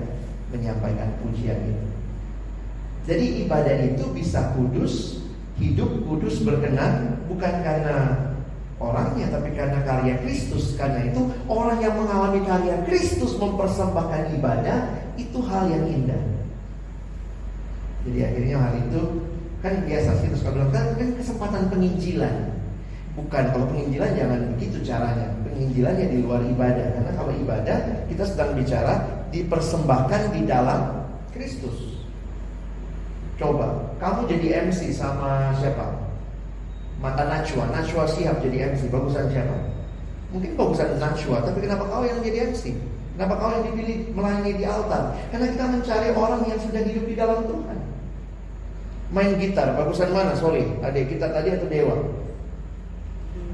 menyampaikan pujian itu. Jadi ibadah itu bisa kudus, hidup kudus berkenan, bukan karena orangnya, tapi karena karya Kristus. Karena itu orang yang mengalami karya Kristus mempersembahkan ibadah, itu hal yang indah. Jadi akhirnya hal itu kan biasa sih, terus kalau kan kesempatan penginjilan. Bukan, kalau penginjilan jangan begitu caranya. Penginjilannya di luar ibadah. Karena kalau ibadah kita sedang bicara dipersembahkan di dalam Kristus. Coba, kamu jadi MC sama siapa? Mata Najwa Shihab jadi MC, bagusan siapa? Mungkin bagusan Najwa, tapi kenapa kau yang jadi MC? Kenapa kau yang dipilih melayani di altar? Karena kita mencari orang yang sudah hidup di dalam Tuhan. Main gitar, bagusan mana? Sorry, adik kita tadi atau Dewa?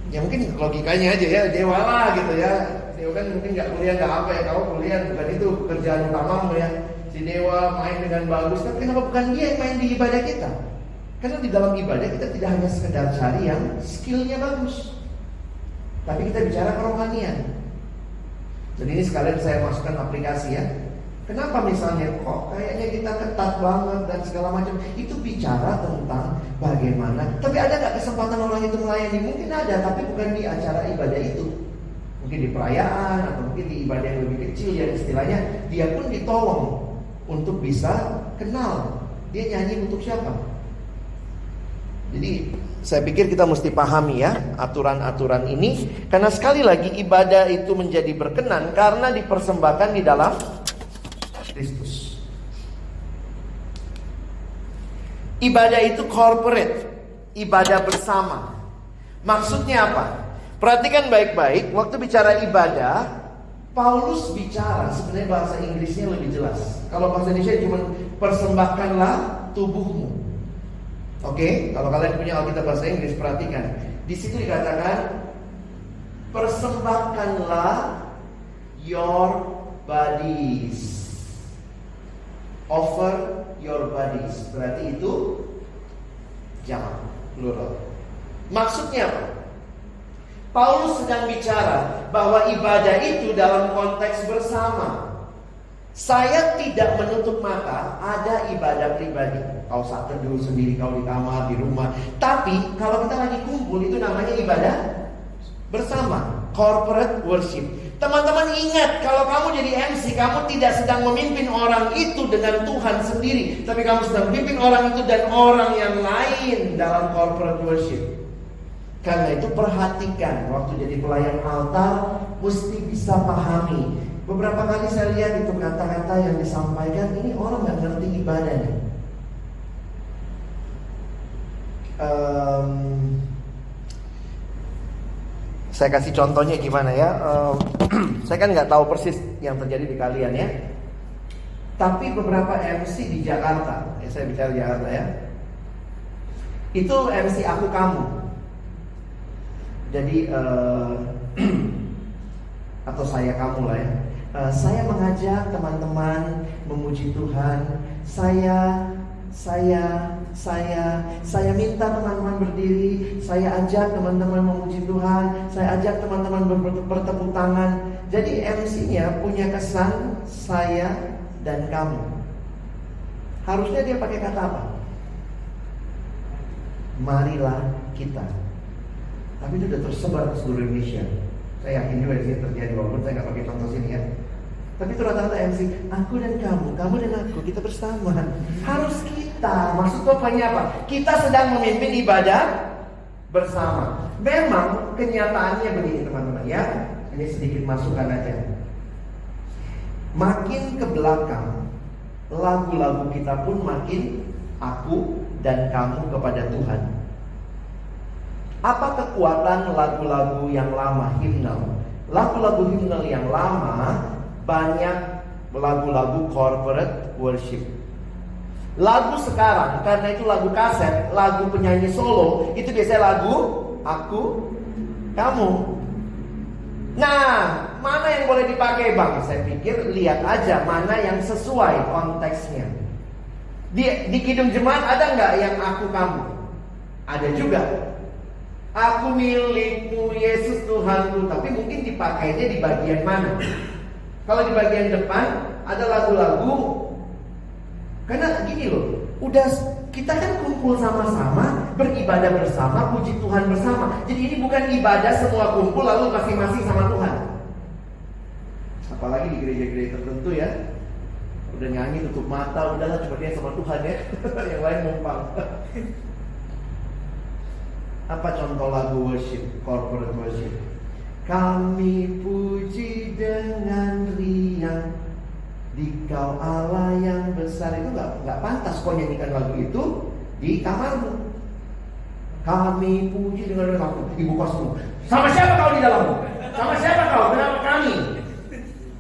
Ya mungkin logikanya aja ya, Dewa lah gitu ya. Dewa kan mungkin gak kuliah, gak apa ya, kau kuliah bukan itu pekerjaan utamamu ya. Si Dewa main dengan bagus, tapi kenapa bukan dia yang main di ibadah kita? Karena di dalam ibadah kita tidak hanya sekedar cari yang skillnya bagus, tapi kita bicara kerohanian. Dan ini sekalian saya masukkan aplikasi ya. Kenapa misalnya kok kayaknya kita ketat banget dan segala macam. Itu bicara tentang bagaimana. Tapi ada gak kesempatan orang itu melayani? Mungkin ada, tapi bukan di acara ibadah itu. Mungkin di perayaan atau mungkin di ibadah yang lebih kecil, yang istilahnya dia pun ditolong untuk bisa kenal dia nyanyi untuk siapa. Jadi saya pikir kita mesti pahami ya aturan-aturan ini. Karena sekali lagi ibadah itu menjadi berkenan karena dipersembahkan di dalam Kristus. Ibadah itu corporate, ibadah bersama. Maksudnya apa? Perhatikan baik-baik, waktu bicara ibadah, Paulus bicara, sebenarnya bahasa Inggrisnya lebih jelas. Kalau bahasa Indonesia cuma persembahkanlah tubuhmu. Oke, kalau kalian punya Alkitab bahasa Inggris, perhatikan. Di situ dikatakan persembahkanlah your bodies. Offer your bodies. Berarti itu jamak, plural. Maksudnya apa? Paulus sedang bicara bahwa ibadah itu dalam konteks bersama. Saya tidak menutup mata ada ibadah pribadi. Kau saat teduh sendiri, kau di kamar, di rumah. Tapi kalau kita lagi kumpul itu namanya ibadah bersama, corporate worship. Teman-teman ingat, kalau kamu jadi MC, kamu tidak sedang memimpin orang itu dengan Tuhan sendiri, tapi kamu sedang memimpin orang itu dan orang yang lain dalam corporate worship. Karena itu perhatikan, waktu jadi pelayan altar, mesti bisa pahami. Beberapa kali saya lihat itu kata-kata yang disampaikan, ini orang gak ngerti ibadahnya. Saya kasih contohnya gimana ya. Saya kan nggak tahu persis yang terjadi di kalian ya. Tapi beberapa MC di Jakarta, saya bicara Jakarta ya, itu MC aku kamu. Jadi atau saya kamu lah ya. Saya mengajak teman-teman memuji Tuhan. Saya minta teman-teman berdiri. Saya ajak teman-teman memuji Tuhan. Saya ajak teman-teman bertepuk tangan. Jadi MC-nya punya kesan saya dan kamu. Harusnya dia pakai kata apa? Marilah kita. Tapi itu sudah tersebar ke seluruh Indonesia. Saya yakin juga sih terjadi, walaupun saya nggak pakai contoh sini ya. Tapi itu rata-rata MC, aku dan kamu dan aku, kita bersama. Harus kita, maksud poinnya apa? Kita sedang memimpin ibadah bersama. Memang kenyataannya begini teman-teman ya. Ini sedikit masukan aja. Makin ke belakang, lagu-lagu kita pun makin aku dan kamu kepada Tuhan. Apa kekuatan lagu-lagu yang lama, himnal? Lagu-lagu himnal yang lama banyak lagu-lagu corporate worship. Lagu sekarang, karena itu lagu kaset, lagu penyanyi solo, itu biasanya lagu aku, kamu. Nah, mana yang boleh dipakai bang? Saya pikir lihat aja mana yang sesuai konteksnya. Di Kidung Jemaat ada nggak yang aku kamu? Ada juga. Aku milikmu Yesus Tuhanku. Tapi mungkin dipakainya di bagian mana? Kalau di bagian depan ada lagu-lagu Karena gini loh, udah kita kan kumpul sama-sama, beribadah bersama, puji Tuhan bersama. Jadi ini bukan ibadah semua kumpul lalu masing-masing sama Tuhan. Apalagi di gereja-gereja tertentu ya, udah nyanyi tutup mata, udahlah cuma dia sama Tuhan ya. Yang lain numpang. Apa contoh lagu worship, corporate worship? Kami puji dengan riang, Dikau Allah yang besar. Itu nggak pantas kau nyanyikan lagu itu di kamarmu. Kami puji dengan riang, ibu kosmu. Sama siapa kau di dalammu? Sama siapa kau? Kenapa kami?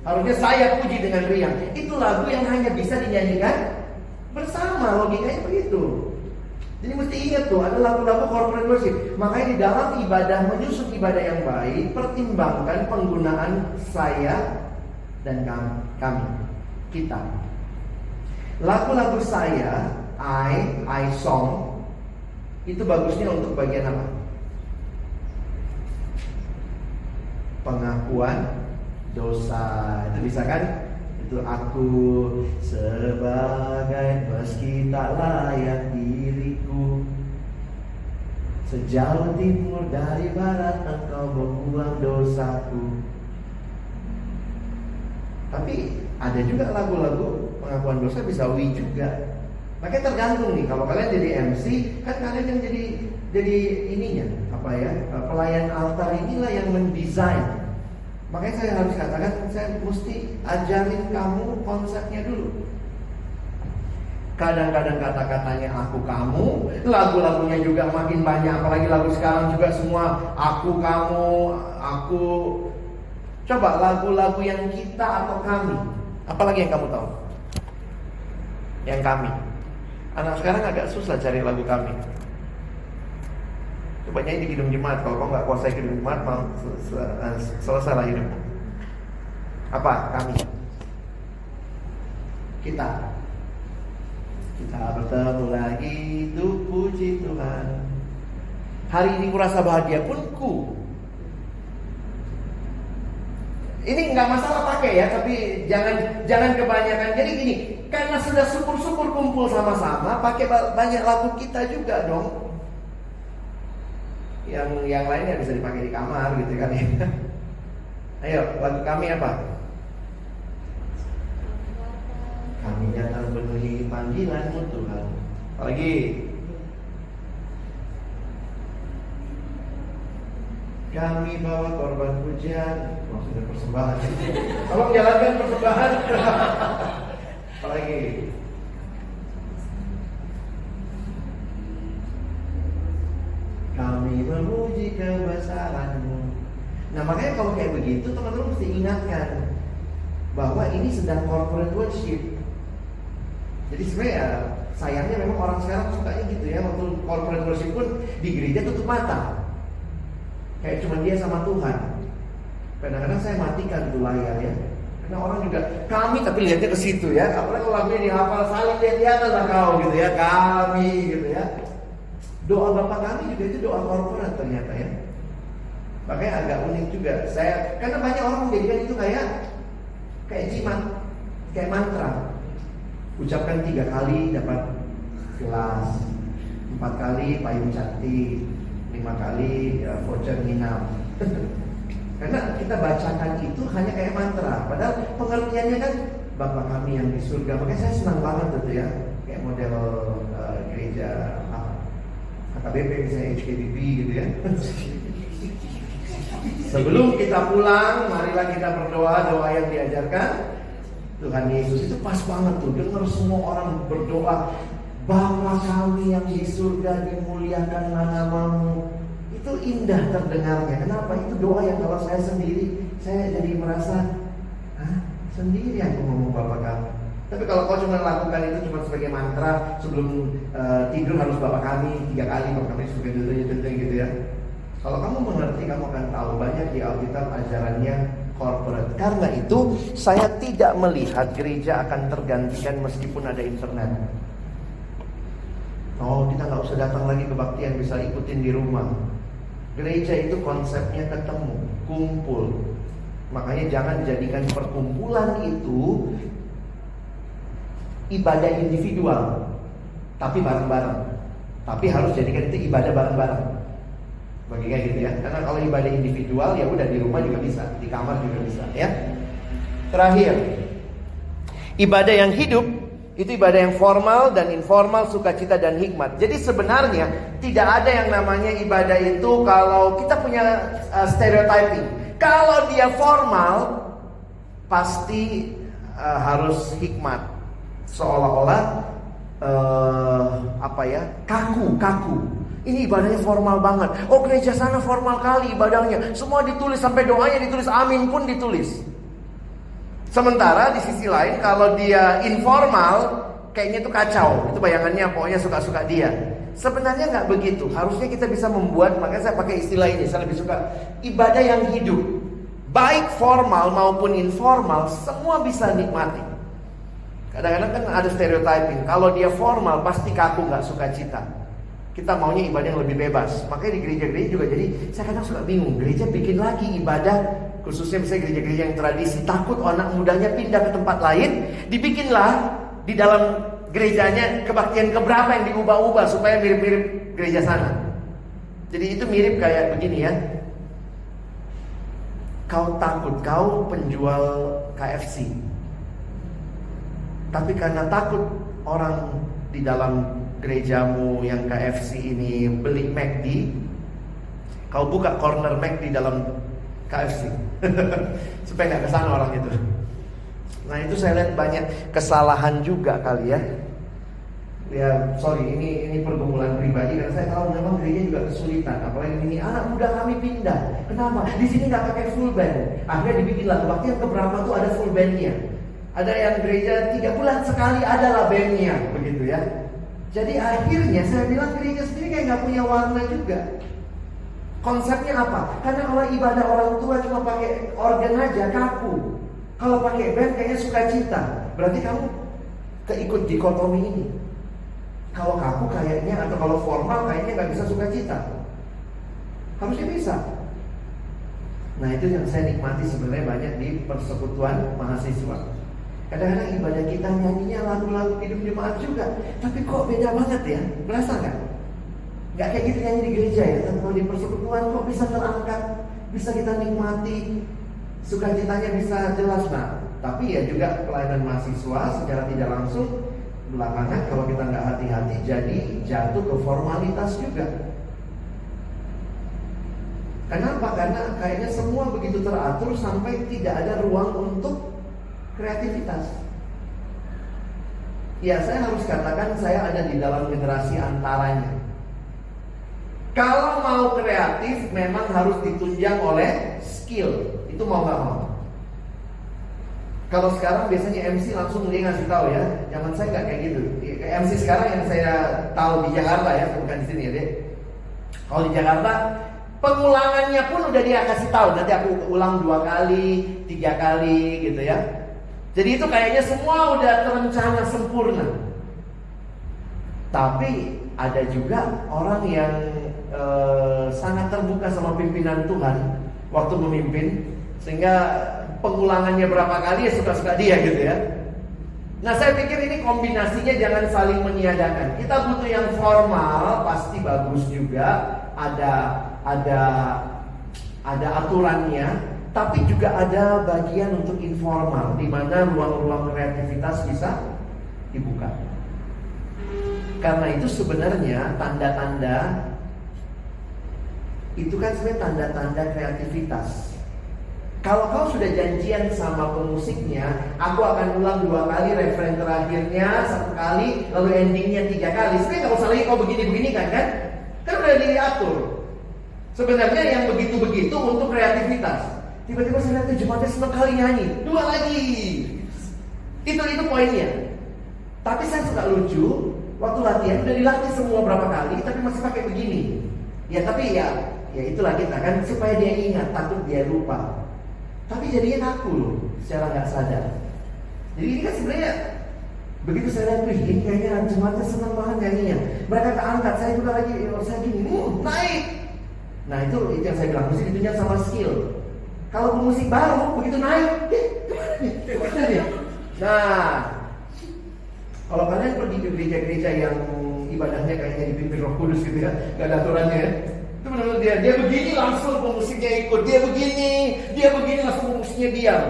Harusnya saya puji dengan riang. Itu lagu yang hanya bisa dinyanyikan bersama, logikanya begitu. Jadi mesti ingat tuh, ada lagu-lagu corporate worship. Makanya di dalam ibadah, menyusun ibadah yang baik, pertimbangkan penggunaan saya dan kami, kita. Lagu-lagu saya, I song, itu bagusnya untuk bagian apa? Pengakuan dosa. Itu bisa kan? Itu aku sebagai meski tak layak diriku, sejauh timur dari barat engkau membuang dosaku. Tapi ada juga lagu-lagu pengakuan dosa bisa we juga. Makanya tergantung nih, kalau kalian jadi MC, kan kalian yang jadi ininya apa ya, pelayan altar inilah yang mendesain. Makanya saya harus katakan, saya mesti ajarin kamu konsepnya dulu. Kadang-kadang kata-katanya aku kamu, lagu-lagunya juga makin banyak, apalagi lagu sekarang juga semua aku kamu, aku. Coba lagu-lagu yang kita atau kami. Apalagi yang kamu tahu? Yang kami. Anak sekarang agak susah cari lagu kami. Coba nyanyi di Kidung Jemaat. Kalau kau nggak kuasai Kidung Jemaat, mau selesai lah hidupmu. Apa? Kami. Kita bertemu lagi, tuh puji Tuhan. Hari ini kurasa bahagia pun ku. Ini nggak masalah pakai ya, tapi jangan kebanyakan. Jadi gini, karena sudah syukur-syukur kumpul sama-sama, pakai banyak lagu kita juga dong. Yang lainnya bisa dipakai di kamar gitu kan ya. Ayo, lagu kami apa? Kami datang penuhi panggilan-Mu Tuhan. Apalagi kami bawa korban pujian, maksudnya persembahan. Tolong jalankan persembahan. Apalagi kami memuji kebesaran-Mu. Nah makanya kalau kayak begitu teman-teman mesti ingatkan bahwa ini sedang corporate worship. Jadi sebenarnya sayangnya memang orang sekarang sukanya gitu ya, waktu corporate worship pun di gereja tutup mata, kayak cuma dia sama Tuhan. Kadang-kadang saya matikan tuh layar ya, karena orang juga kami tapi lihatnya ke situ ya. Apalagi kalau lagunya dihafal saling lihat-lihatan lah kau gitu ya, kami gitu ya. Doa Bapak kami juga itu doa korporat ternyata ya. Makanya agak unik juga. Karena banyak orang menjadikan itu kayak jimat, kayak mantra. Ucapkan 3 kali dapat gelas, 4 kali payung cantik, 5 kali voucher nginap. Karena kita bacakan itu hanya kayak mantra. Padahal pengertiannya kan Bapa kami yang di surga. Makanya saya senang banget itu ya, kayak model gereja KBP misalnya HKBP gitu ya. Sebelum kita pulang, marilah kita berdoa, doa yang diajarkan Tuhan Yesus. Itu pas banget tuh, dengar semua orang berdoa, Bapa kami yang di surga, dimuliakan namamu. Itu indah terdengarnya. Kenapa? Itu doa yang kalau saya sendiri, saya jadi merasa sendiri aku ngomong Bapa kami. Tapi kalau kau cuma lakukan itu cuma sebagai mantra, sebelum tidur harus Bapa kami 3 kali, Bapa kami suka duduk gitu ya. Kalau kamu mengerti, kamu akan tahu banyak di Alkitab ajarannya corporate. Karena itu saya tidak melihat gereja akan tergantikan meskipun ada internet. Oh, kita nggak usah datang lagi ke kebaktian, bisa ikutin di rumah. Gereja itu konsepnya ketemu, kumpul. Makanya jangan jadikan perkumpulan itu ibadah individual, tapi bareng-bareng. Tapi harus jadikan itu ibadah bareng-bareng. Baginya gitu ya. Karena kalau ibadah individual ya udah di rumah juga bisa, di kamar juga bisa ya. Terakhir, ibadah yang hidup itu ibadah yang formal dan informal, sukacita dan hikmat. Jadi sebenarnya tidak ada yang namanya ibadah itu kalau kita punya stereotyping. Kalau dia formal pasti harus hikmat. Seolah-olah kaku. Ini ibadahnya formal banget. Oh, gereja sana formal kali ibadahnya. Semua ditulis, sampai doanya ditulis, amin pun ditulis. Sementara di sisi lain kalau dia informal, kayaknya itu kacau. Itu bayangannya pokoknya suka-suka dia. Sebenarnya nggak begitu. Harusnya kita bisa membuat, makanya saya pakai istilah ini. Saya lebih suka ibadah yang hidup. Baik formal maupun informal, semua bisa nikmati. Kadang-kadang kan ada stereotyping. Kalau dia formal pasti kaku, nggak suka cita. Kita maunya ibadah yang lebih bebas. Makanya di gereja-gereja juga jadi, saya kadang suka bingung. Gereja bikin lagi ibadah, khususnya misalnya gereja-gereja yang tradisi, takut anak mudanya pindah ke tempat lain, dibikinlah di dalam gerejanya kebaktian keberapa yang diubah-ubah supaya mirip-mirip gereja sana. Jadi itu mirip kayak begini ya. Kau takut, kau penjual KFC, tapi karena takut orang di dalam gerejamu yang KFC ini beli McD, kau buka corner McD di dalam KFC supaya nggak kesana orang itu. Nah itu saya lihat banyak kesalahan juga kali ya. Ya sorry, ini pergumulan pribadi karena saya tahu memang gereja juga kesulitan. Apalagi ini anak muda kami pindah. Kenapa? Di sini nggak pakai full band. Akhirnya dibikinlah waktu yang keberapa tuh ada full bandnya. Ada yang gereja 3 bulan sekali adalah bandnya, begitu ya. Jadi akhirnya saya bilang gereja sendiri kayak nggak punya warna juga. Konsepnya apa? Karena kalau ibadah orang tua cuma pakai organ aja kaku. Kalau pakai band kayaknya sukacita. Berarti kamu keikut dikotomi ini. Kalau kaku kayaknya, atau kalau formal kayaknya nggak bisa sukacita. Harusnya bisa. Nah itu yang saya nikmati sebenarnya banyak di persekutuan mahasiswa. Kadang-kadang ibadah kita nyanyinya lagu-lagu hidup jemaat juga, tapi kok beda banget ya? Berasa nggak? Nggak kayak gitu nyanyi di gereja ya. Tapi kalau di persekutuan kok bisa terangkat, bisa kita nikmati, sukacitanya bisa jelas. Nah, tapi ya juga pelayanan mahasiswa secara tidak langsung belakangan kalau kita nggak hati-hati jadi jatuh ke formalitas juga. Kenapa? Karena kayaknya semua begitu teratur sampai tidak ada ruang untuk kreativitas. Ya saya harus katakan saya ada di dalam generasi antaranya. Kalau mau kreatif memang harus ditunjang oleh skill. Itu mau gak mau. Kalau sekarang biasanya MC langsung dia ngasih tahu ya. Zaman saya nggak kayak gitu. MC sekarang yang saya tahu di Jakarta ya, bukan di sini ya deh. Kalau di Jakarta pengulangannya pun udah dia kasih tahu. Nanti aku ulang 2 kali, 3 kali gitu ya. Jadi itu kayaknya semua udah terencana sempurna. Tapi ada juga orang yang sangat terbuka sama pimpinan Tuhan waktu memimpin, sehingga pengulangannya berapa kali ya suka-suka dia gitu ya. Nah saya pikir ini kombinasinya jangan saling meniadakan. Kita butuh yang formal, pasti bagus juga, ada aturannya, tapi juga ada bagian untuk informal di mana ruang-ruang kreativitas bisa dibuka. Karena itu sebenarnya tanda-tanda itu kan sebenarnya tanda-tanda kreativitas. Kalau kau sudah janjian sama pemusiknya, aku akan ulang 2 kali, referen terakhirnya 1 kali, lalu endingnya 3 kali. Sebenarnya nggak usah lagi kau begini-begini kan? Kan udah diatur. Sebenarnya yang begitu-begitu untuk kreativitas. Tiba-tiba saya lihat jemaatnya senang kali nyanyi, 2 lagi. Itu poinnya. Tapi saya suka lucu, waktu latihan udah dilatih semua berapa kali, tapi masih pakai begini. Ya tapi ya itulah kita kan, supaya dia ingat, takut dia lupa. Tapi jadinya kaku loh, secara nggak sadar. Jadi ini kan sebenarnya begitu saya lihat, ini kayaknya jemaatnya senang banget nyanyinya. Mereka keangkat, saya juga lagi, saya gini, naik. Nah itu yang saya bilang, mesti ditunjang sama skill. Kalau pemusik baru begitu naik, kemana nih? Nah, Kalau kalian pergi ke gereja-gereja yang ibadahnya kayaknya dipimpin Roh Kudus gitu ya, gak ada aturannya ya. Itu benar-benar dia begini langsung pemusiknya ikut, dia begini langsung pemusiknya diam.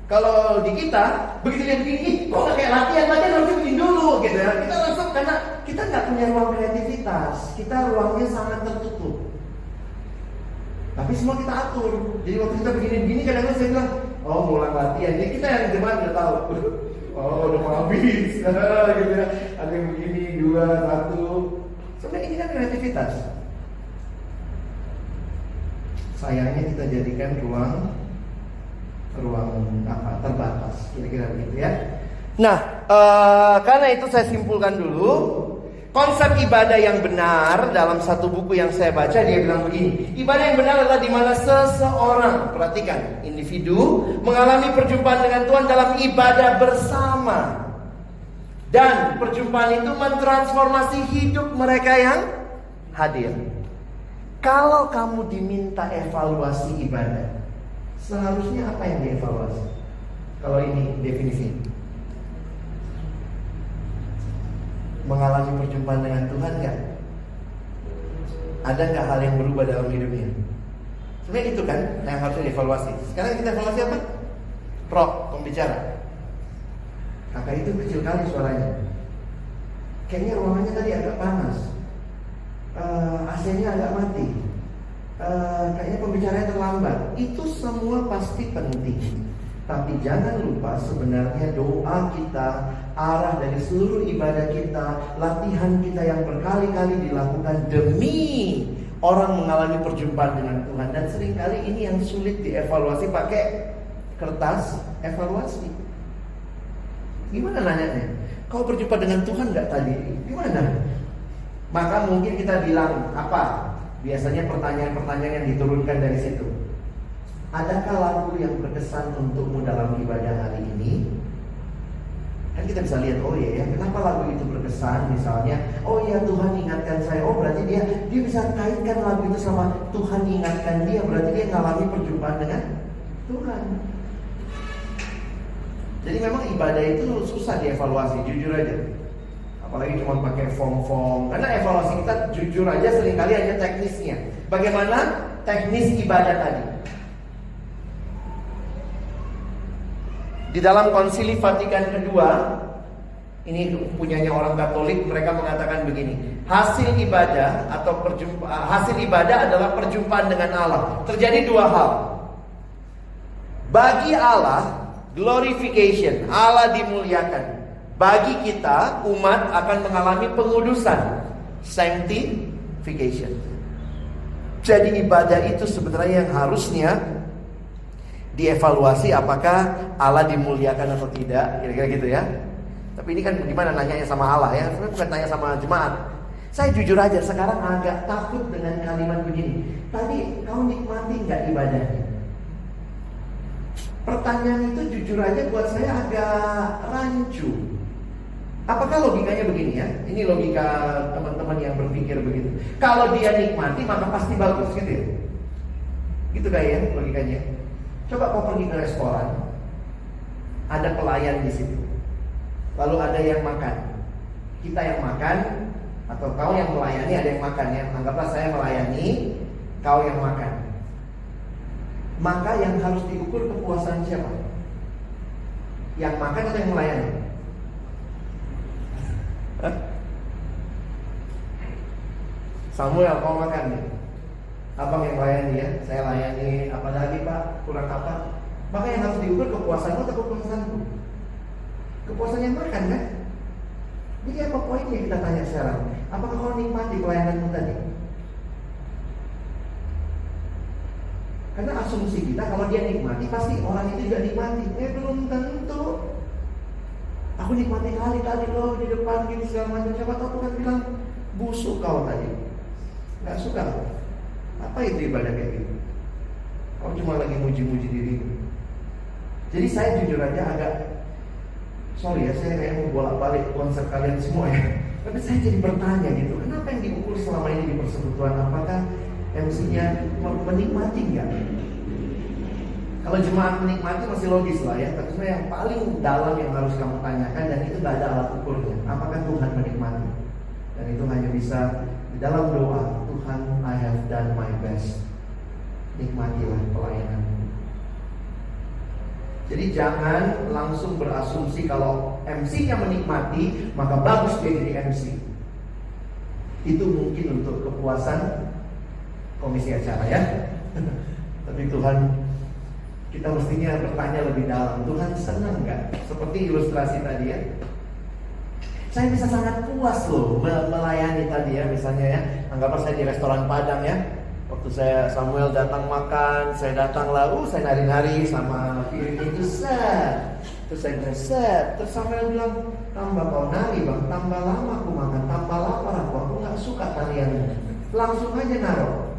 Kalau di kita, begitu dia begini, kok gak kayak latihan harusnya begini dulu gitu ya. Kita langsung, karena kita gak punya ruang kreativitas, kita ruangnya sangat tertutup. Tapi semua kita atur. Jadi waktu kita begini-begini kadang-kadang saya bilang, oh mulai latihan. Jadi kita yang jemaat udah tahu. Oh udah mau habis gitu ya. Ada yang begini, 2, 1. Sebenarnya ini kan kreativitas. Sayangnya kita jadikan ruang terbatas, kira-kira begitu ya. Nah, karena itu saya simpulkan dulu. Konsep ibadah yang benar dalam satu buku yang saya baca, dia bilang begini. Ibadah yang benar adalah di mana seseorang, perhatikan, individu mengalami perjumpaan dengan Tuhan dalam ibadah bersama. Dan perjumpaan itu mentransformasi hidup mereka yang hadir. Kalau kamu diminta evaluasi ibadah, seharusnya apa yang dievaluasi? Kalau ini definisi, mengalami perjumpaan dengan Tuhan nggak? Ada nggak hal yang berubah dalam hidupnya? Sebenarnya itu kan yang harusnya dievaluasi. Sekarang kita evaluasi apa? Roh, pembicara. Kakak itu kecil kali suaranya. Kayaknya ruangannya tadi agak panas. AC-nya agak mati. Kayaknya pembicaranya terlambat. Itu semua pasti penting. Tapi jangan lupa sebenarnya doa kita, arah dari seluruh ibadah kita, latihan kita yang berkali-kali dilakukan demi orang mengalami perjumpaan dengan Tuhan. Dan seringkali ini yang sulit dievaluasi pakai kertas evaluasi. Gimana nanyanya? Kau berjumpa dengan Tuhan gak tadi? Gimana? Maka mungkin kita bilang apa? Biasanya pertanyaan-pertanyaan yang diturunkan dari situ. Adakah lagu yang berkesan untukmu dalam ibadah hari ini? Kan kita bisa lihat, oh iya ya, kenapa lagu itu berkesan? Misalnya, oh iya Tuhan ingatkan saya. Oh berarti dia bisa kaitkan lagu itu sama Tuhan ingatkan dia. Berarti dia ngalami perjumpaan dengan Tuhan. Jadi memang ibadah itu susah dievaluasi, jujur aja. Apalagi cuma pakai form-form. Karena evaluasi kita jujur aja seringkali hanya teknisnya. Bagaimana teknis ibadah tadi? Di dalam Konsili Vatikan kedua, ini punyanya orang Katolik, mereka mengatakan begini: hasil ibadah adalah perjumpaan dengan Allah. Terjadi dua hal. Bagi Allah, glorification, Allah dimuliakan. Bagi kita, umat akan mengalami pengudusan, sanctification. Jadi ibadah itu sebenarnya yang harusnya dievaluasi apakah Allah dimuliakan atau tidak, kira-kira gitu ya. Tapi ini kan gimana nanyanya sama Allah ya, sebenarnya bukan tanya sama jemaat. Saya jujur aja sekarang agak takut dengan kalimat begini. Tadi kau nikmati nggak ibadahnya? Pertanyaan itu jujur aja buat saya agak rancu. Apakah logikanya begini ya? Ini logika teman-teman yang berpikir begitu. Kalau dia nikmati maka pasti bagus gitu ya. Gitu kayak logikanya. Coba kau pergi ke restoran, ada pelayan di situ, lalu ada yang makan. Kita yang makan atau kau yang melayani, ada yang makan ya. Anggaplah saya melayani, kau yang makan. Maka yang harus diukur kepuasan siapa? Yang makan atau yang melayani? Samuel, kau makan nih. Abang yang layani ya, saya layani. Apa lagi pak? Kurang apa? Maka yang harus diukur kepuasanmu atau kepuasanku? Kepuasan yang makan kan? Jadi apa poinnya kita tanya sekarang? Apakah kau nikmati pelayananmu tadi? Karena asumsi kita kalau dia nikmati pasti orang itu juga nikmati. Belum tentu. Aku nikmati kali-kali loh di depan gini segala macam. Siapa tahu Tuhan bilang busuk kau tadi. Gak suka. Apa itu ibadah kayak gitu? Kau cuma lagi muji-muji dirimu. Jadi saya jujur aja agak sorry ya, saya kayak mau bolak-balik konsep kalian semua ya. Tapi saya jadi bertanya gitu, kenapa yang diukur selama ini di persekutuan? Apakah MC-nya menikmati enggak? Kalau jemaat menikmati masih logis lah ya. Tapi sebenarnya yang paling dalam yang harus kamu tanyakan, dan itu gak ada alat ukurnya, apakah Tuhan menikmati? Dan itu hanya bisa di dalam doa. Tuhan, I have done my best. Nikmatilah pelayananmu. Jadi jangan langsung berasumsi kalau MC-nya menikmati, maka bagus dia jadi MC. Itu mungkin untuk kepuasan komisi acara ya. Tapi Tuhan, kita mestinya bertanya lebih dalam. Tuhan senang gak? Seperti ilustrasi tadi ya. Saya bisa sangat puas loh melayani tadi ya. Misalnya ya, anggaplah saya di restoran Padang ya. Waktu saya Samuel datang makan, saya datang lalu saya nari-nari sama piring itu set. Terus saya bilang set. Terus Samuel bilang, tambah kau nari bang, tambah lama aku makan, tambah lapar aku gak suka tariannya. Langsung aja naruh.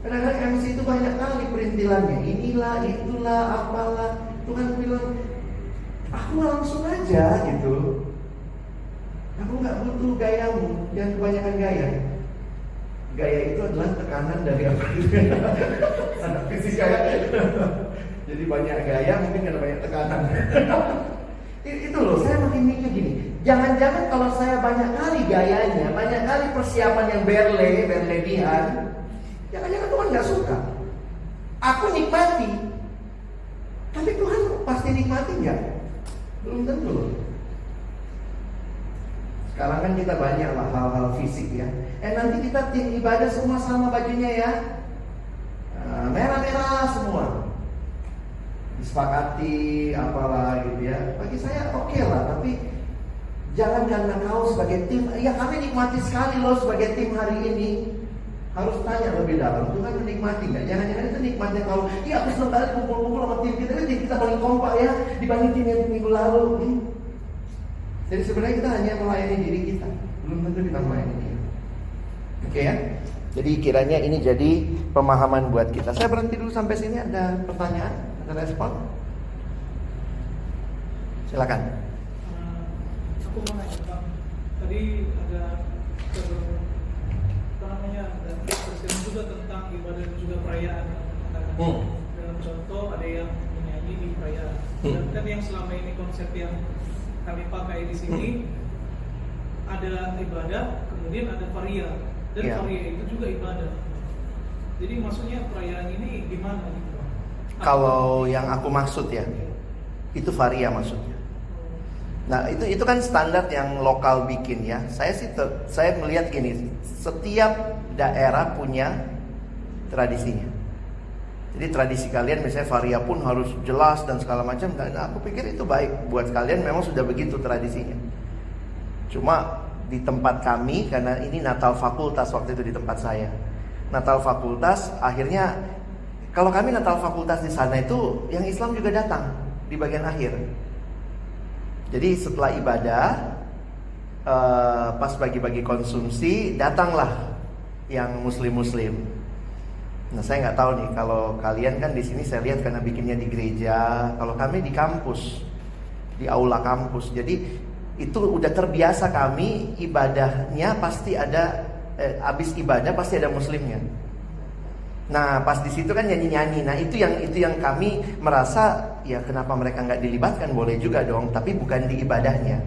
Kadang-kadang MC itu banyak kali perintilannya, inilah, itulah, apalah. Tuhan bilang, aku langsung aja gitu. Aku gak butuh gayamu, jangan kebanyakan gaya. Gaya itu adalah tekanan dari apa? Anak fisika ya. Jadi banyak gaya mungkin karena banyak tekanan. Itu loh, saya makin mikir gini. Jangan-jangan kalau saya banyak kali gayanya, banyak kali persiapan yang berlebihan, jangan-jangan Tuhan gak suka. Aku nikmati, tapi Tuhan pasti nikmati gak? Belum tentu loh. Sekarang kan kita banyak lah hal-hal fisik ya. Nanti kita tim ibadah semua sama bajunya ya, merah-merah semua. Disepakati apalah gitu ya. Bagi saya oke lah, tapi jangan karena kau sebagai tim, ya kami nikmati sekali loh sebagai tim hari ini. Harus tanya lebih dalam, Tuhan menikmati nggak? Jangan-jangan itu nikmatnya kalau, iya aku senang kali kumpul-kumpul sama tim kita paling kompak ya dibanding tim yang minggu lalu. Jadi sebenarnya kita hanya melayani diri kita, belum tentu kita melayani dia. Oke ya? Jadi kiranya ini jadi pemahaman buat kita. Saya berhenti dulu sampai sini. Ada pertanyaan? Ada respon? Silakan. Aku mau nanya Bang, tadi ada presiden juga tentang ibadah dan juga perayaan. Dalam contoh ada yang menyanyi di perayaan. Dan kan yang selama ini konsep yang kami pakai di sini ada ibadah, kemudian ada varia, dan varia itu juga ibadah. Jadi maksudnya perayaan ini gimana gitu? Kalau yang aku maksud ya, itu varia maksudnya. Nah itu kan standar yang lokal bikin ya. Saya melihat gini, setiap daerah punya tradisinya. Jadi tradisi kalian misalnya varia pun harus jelas dan segala macam. Dan aku pikir itu baik buat kalian, memang sudah begitu tradisinya. Cuma di tempat kami, karena ini Natal Fakultas waktu itu di tempat saya. Natal Fakultas akhirnya, kalau kami Natal Fakultas di sana itu yang Islam juga datang di bagian akhir. Jadi setelah ibadah, pas bagi-bagi konsumsi, datanglah yang muslim-muslim. Nah saya nggak tahu nih, kalau kalian kan di sini saya lihat karena bikinnya di gereja, kalau kami di kampus, di aula kampus. Jadi itu udah terbiasa kami ibadahnya pasti ada, abis ibadah pasti ada muslimnya. Nah pas di situ kan nyanyi-nyanyi. Nah itu yang kami merasa ya kenapa mereka nggak dilibatkan, boleh juga dong, tapi bukan di ibadahnya.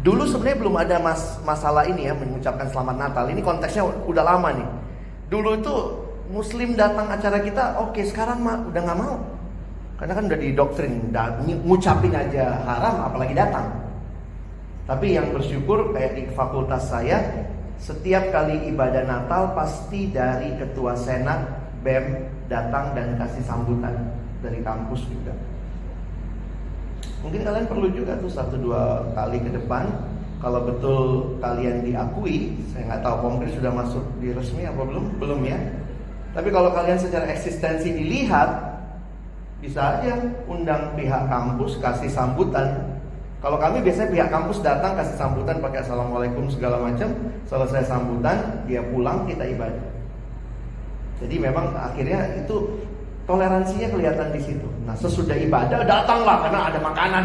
Dulu sebenarnya belum ada masalah ini ya, mengucapkan selamat Natal. Ini konteksnya udah lama nih. Dulu itu muslim datang acara kita, oke, sekarang udah gak mau. Karena kan udah didoktrin, ngucapin aja haram apalagi datang. Tapi yang bersyukur kayak di fakultas saya, setiap kali ibadah Natal pasti dari ketua senat, BEM datang dan kasih sambutan. Dari kampus juga. Mungkin kalian perlu juga tuh 1-2 kali ke depan. Kalau betul kalian diakui, saya nggak tahu Kongres sudah masuk di resmi apa belum ya. Tapi kalau kalian secara eksistensi dilihat, bisa aja undang pihak kampus kasih sambutan. Kalau kami biasanya pihak kampus datang kasih sambutan pakai assalamualaikum segala macam. Selesai sambutan dia pulang, kita ibadah. Jadi memang akhirnya itu toleransinya kelihatan di situ. Nah sesudah ibadah datanglah karena ada makanan,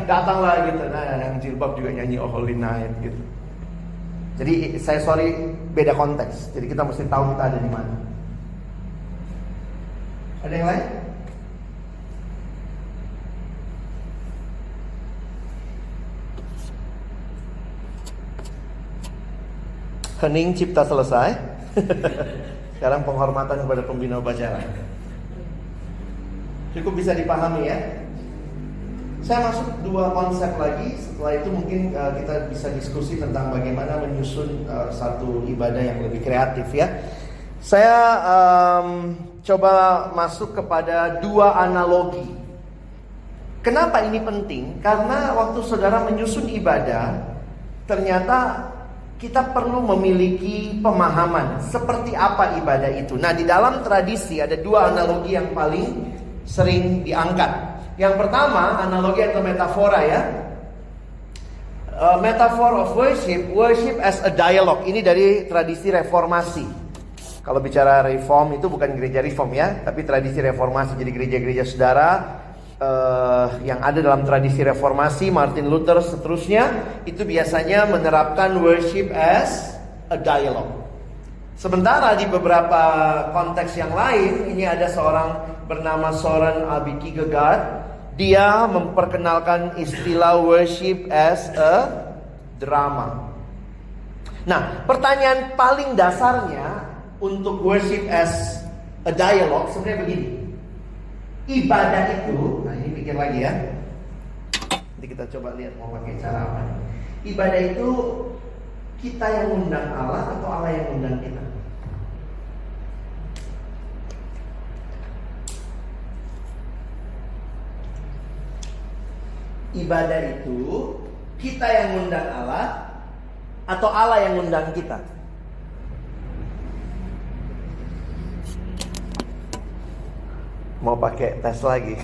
datanglah gitu. Nah yang jilbab juga nyanyi Oh Holy Night gitu. Jadi beda konteks. Jadi kita mesti tahu kita ada di mana. Ada yang lain? Hening cipta selesai. Sekarang penghormatan kepada pembina upacara. Cukup bisa dipahami ya. Saya masuk 2 konsep lagi. Setelah itu mungkin kita bisa diskusi tentang bagaimana menyusun satu ibadah yang lebih kreatif ya. Saya coba masuk kepada 2 analogi. Kenapa ini penting? Karena waktu saudara menyusun ibadah, ternyata kita perlu memiliki pemahaman seperti apa ibadah itu. Nah, di dalam tradisi ada 2 analogi yang paling sering diangkat. Yang pertama, analogi atau metafora ya. Metaphor of worship as a dialogue. Ini dari tradisi reformasi. Kalau bicara reform itu bukan gereja reform ya, tapi tradisi reformasi. Jadi gereja-gereja saudara yang ada dalam tradisi reformasi, Martin Luther seterusnya, itu biasanya menerapkan worship as a dialogue. Sementara di beberapa konteks yang lain, ini ada seorang bernama Soren Abi Kierkegaard. Dia memperkenalkan istilah worship as a drama. Nah, pertanyaan paling dasarnya untuk worship as a dialogue sebenarnya begini. Ibadah itu, nah ini pikir lagi ya. Nanti kita coba lihat mau pakai cara apa. Ibadah itu kita yang undang Allah atau Allah yang undang kita? Ibadah itu kita yang undang Allah atau Allah yang undang kita? Mau pakai tes lagi.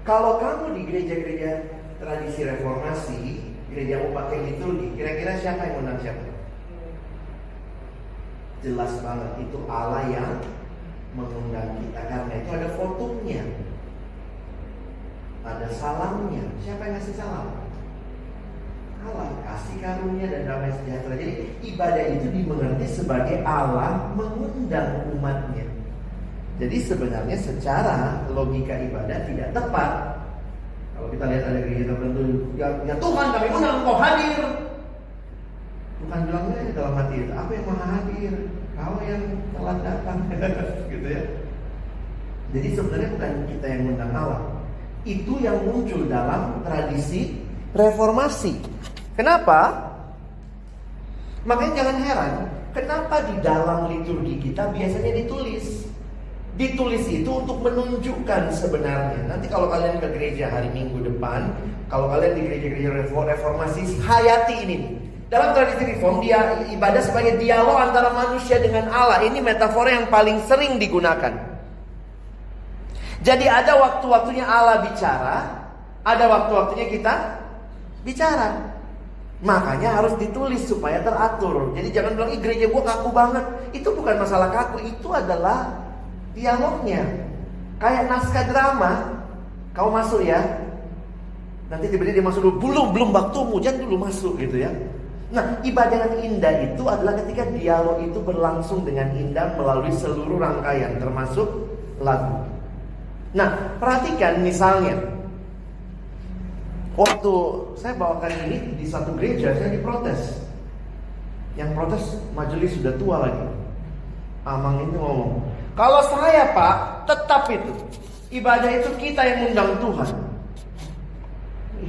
Kalau kamu di gereja-gereja tradisi reformasi, gereja mau pakai liturgi, kira-kira siapa yang undang siapa? Jelas banget itu Allah yang mengundang kita, karena itu ada fotonya, ada salamnya. Siapa yang ngasih salam? Allah, kasih karunia dan damai sejahtera. Jadi ibadah itu dimengerti sebagai Allah mengundang umatnya. Jadi sebenarnya secara logika ibadah tidak tepat. Kalau kita lihat ada gereja tertentu, ya Tuhan kami undang Engkau hadir. Tuhan bilangnya dalam hati itu, apa yang maha hadir? Kau yang telah datang. Gitu ya. Jadi sebenarnya bukan kita yang undang Allah. Itu yang muncul dalam tradisi reformasi. Kenapa? Makanya jangan heran, kenapa di dalam liturgi kita biasanya ditulis. Ditulis itu untuk menunjukkan sebenarnya. Nanti kalau kalian ke gereja hari Minggu depan, kalau kalian di gereja-gereja reformasi, hayati ini. Dalam tradisi reform, dia ibadah sebagai dialog antara manusia dengan Allah. Ini metafora yang paling sering digunakan. Jadi ada waktu-waktunya Allah bicara, ada waktu-waktunya kita bicara. Makanya harus ditulis supaya teratur. Jadi jangan bilang, gereja gua kaku banget. Itu bukan masalah kaku, itu adalah dialognya. Kayak naskah drama. Kau masuk ya, nanti tiba-tiba dia masuk dulu. Belum waktumu, jangan dulu masuk gitu ya. Nah, ibadah yang indah itu adalah ketika dialog itu berlangsung dengan indah melalui seluruh rangkaian, termasuk lagu. Nah, perhatikan misalnya, waktu saya bawakan ini di satu gereja, saya diprotes. Yang protes majelis sudah tua lagi. Amang itu ngomong, kalau saya Pak, tetap itu ibadah itu kita yang undang Tuhan.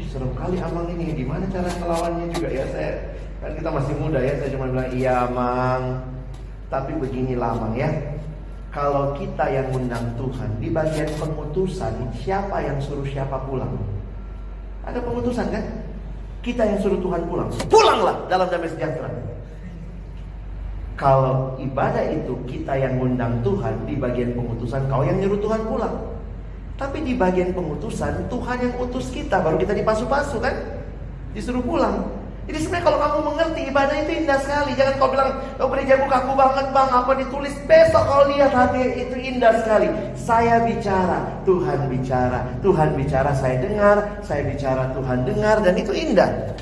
Serem kali Amang ini, gimana cara ngelawannya juga ya. Saya kan kita masih muda ya, saya cuma bilang iya Amang. Tapi beginilah Amang ya, kalau kita yang undang Tuhan, di bagian pengutusan siapa yang suruh siapa pulang? Ada pengutusan kan? Kita yang suruh Tuhan pulang. Pulanglah dalam damai sejahtera. Kalau ibadah itu kita yang ngundang Tuhan, di bagian pengutusan kau yang nyuruh Tuhan pulang. Tapi di bagian pengutusan Tuhan yang utus kita, baru kita dipasu-pasu kan, disuruh pulang. Jadi sebenarnya kalau kamu mengerti ibadah itu indah sekali. Jangan kau bilang, oh gerejaku kaku banget bang, apa ditulis. Besok kau lihat hati itu indah sekali. Saya bicara, Tuhan bicara. Tuhan bicara, saya dengar. Saya bicara, Tuhan dengar. Dan itu indah.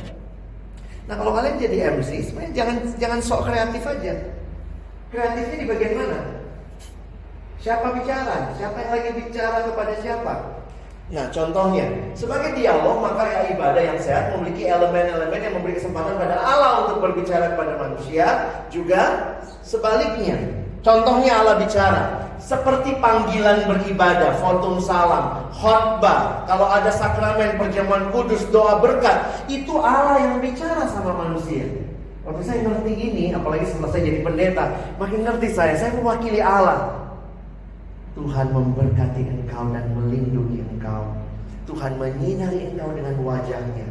Nah kalau kalian jadi MC, sebenarnya jangan sok kreatif aja. Kreatifnya di bagian mana? Siapa bicara? Siapa yang lagi bicara kepada siapa? Nah, contohnya, sebagai dialog, maka ya ibadah yang sehat memiliki elemen-elemen yang memberi kesempatan pada Allah untuk berbicara kepada manusia, juga sebaliknya. Contohnya Allah bicara seperti panggilan beribadah, fotum salam, khotbah, kalau ada sakramen perjamuan kudus, doa berkat, itu Allah yang bicara sama manusia. Waktu saya ngerti ini, apalagi setelah saya jadi pendeta, makin ngerti saya mewakili Allah. Tuhan memberkati engkau dan melindungi engkau. Tuhan menyinari engkau dengan wajahnya.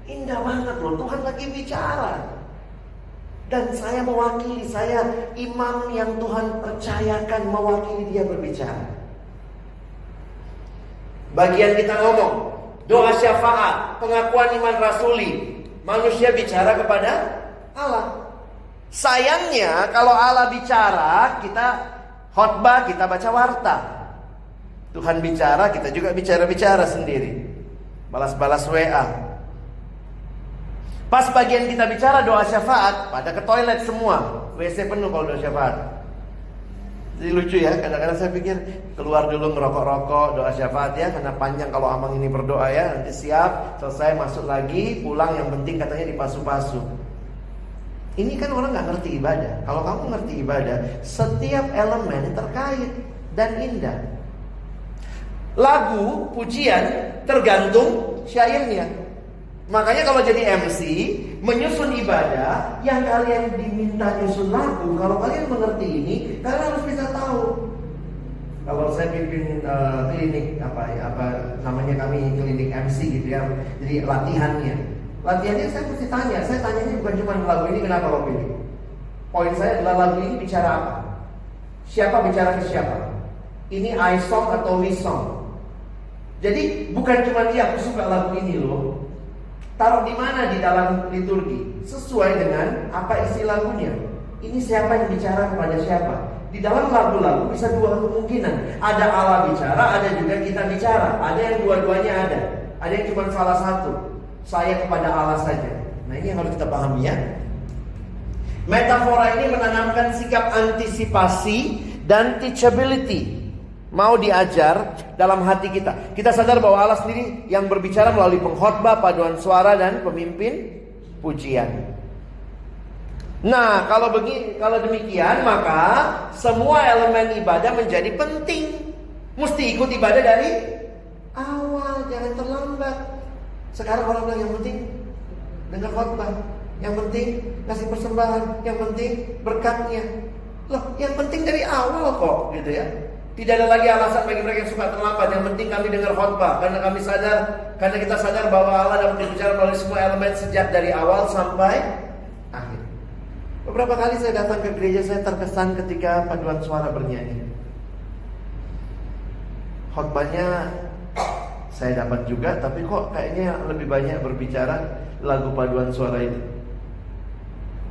Indah banget loh, Tuhan lagi bicara. Dan saya mewakili, saya imam yang Tuhan percayakan mewakili dia berbicara. Bagian kita ngomong, doa syafaat, pengakuan iman rasuli. Manusia bicara kepada Allah. Sayangnya kalau Allah bicara, kita khotbah, kita baca warta. Tuhan bicara, kita juga bicara-bicara sendiri. Balas-balas WA. Pas bagian kita bicara doa syafaat, pada ke toilet semua. WC penuh kalau doa syafaat. Jadi lucu ya, kadang-kadang saya pikir keluar dulu ngerokok-rokok doa syafaat ya, karena panjang kalau Amang ini berdoa ya. Nanti siap, selesai masuk lagi, pulang, yang penting katanya dipasu-pasu. Ini kan orang gak ngerti ibadah. Kalau kamu ngerti ibadah, setiap elemen terkait dan indah. Lagu, pujian tergantung syairnya. Makanya kalau jadi MC, menyusun ibadah, yang kalian diminta nyusun lagu, kalau kalian mengerti ini, kalian harus bisa tahu. Kalau saya pimpin klinik apa namanya, kami klinik MC gitu ya. Jadi latihannya saya mesti tanya. Saya tanyanya bukan cuma lagu ini kenapa lo pilih. Poin saya adalah lagu ini bicara apa? Siapa bicara ke siapa? Ini I song atau we song? Jadi bukan cuma dia, aku suka lagu ini loh. Taruh di mana di dalam liturgi sesuai dengan apa isi lagunya. Ini siapa yang bicara kepada siapa? Di dalam lagu-lagu bisa dua kemungkinan. Ada Allah bicara, ada juga kita bicara. Ada yang dua-duanya ada. Ada yang cuma salah satu. Saya kepada Allah saja. Nah, ini yang harus kita pahami ya. Metafora ini menanamkan sikap antisipasi dan teachability. Mau diajar dalam hati kita. Kita sadar bahwa Allah sendiri yang berbicara melalui pengkhotbah, paduan suara, dan pemimpin pujian. Nah, kalau demikian, maka semua elemen ibadah menjadi penting. Mesti ikut ibadah dari awal, jangan terlambat. Sekarang orang bilang yang penting dengar khotbah, yang penting kasih persembahan, yang penting berkatnya. Loh, yang penting dari awal kok, gitu ya. Tidak ada lagi alasan bagi mereka yang suka terlambat. Yang penting kami dengar khotbah, karena kita sadar bahwa Allah dapat berbicara melalui semua elemen sejak dari awal sampai akhir. Beberapa kali saya datang ke gereja, saya terkesan ketika paduan suara bernyanyi. Khotbahnya saya dapat juga, tapi kok kayaknya lebih banyak berbicara lagu paduan suara itu.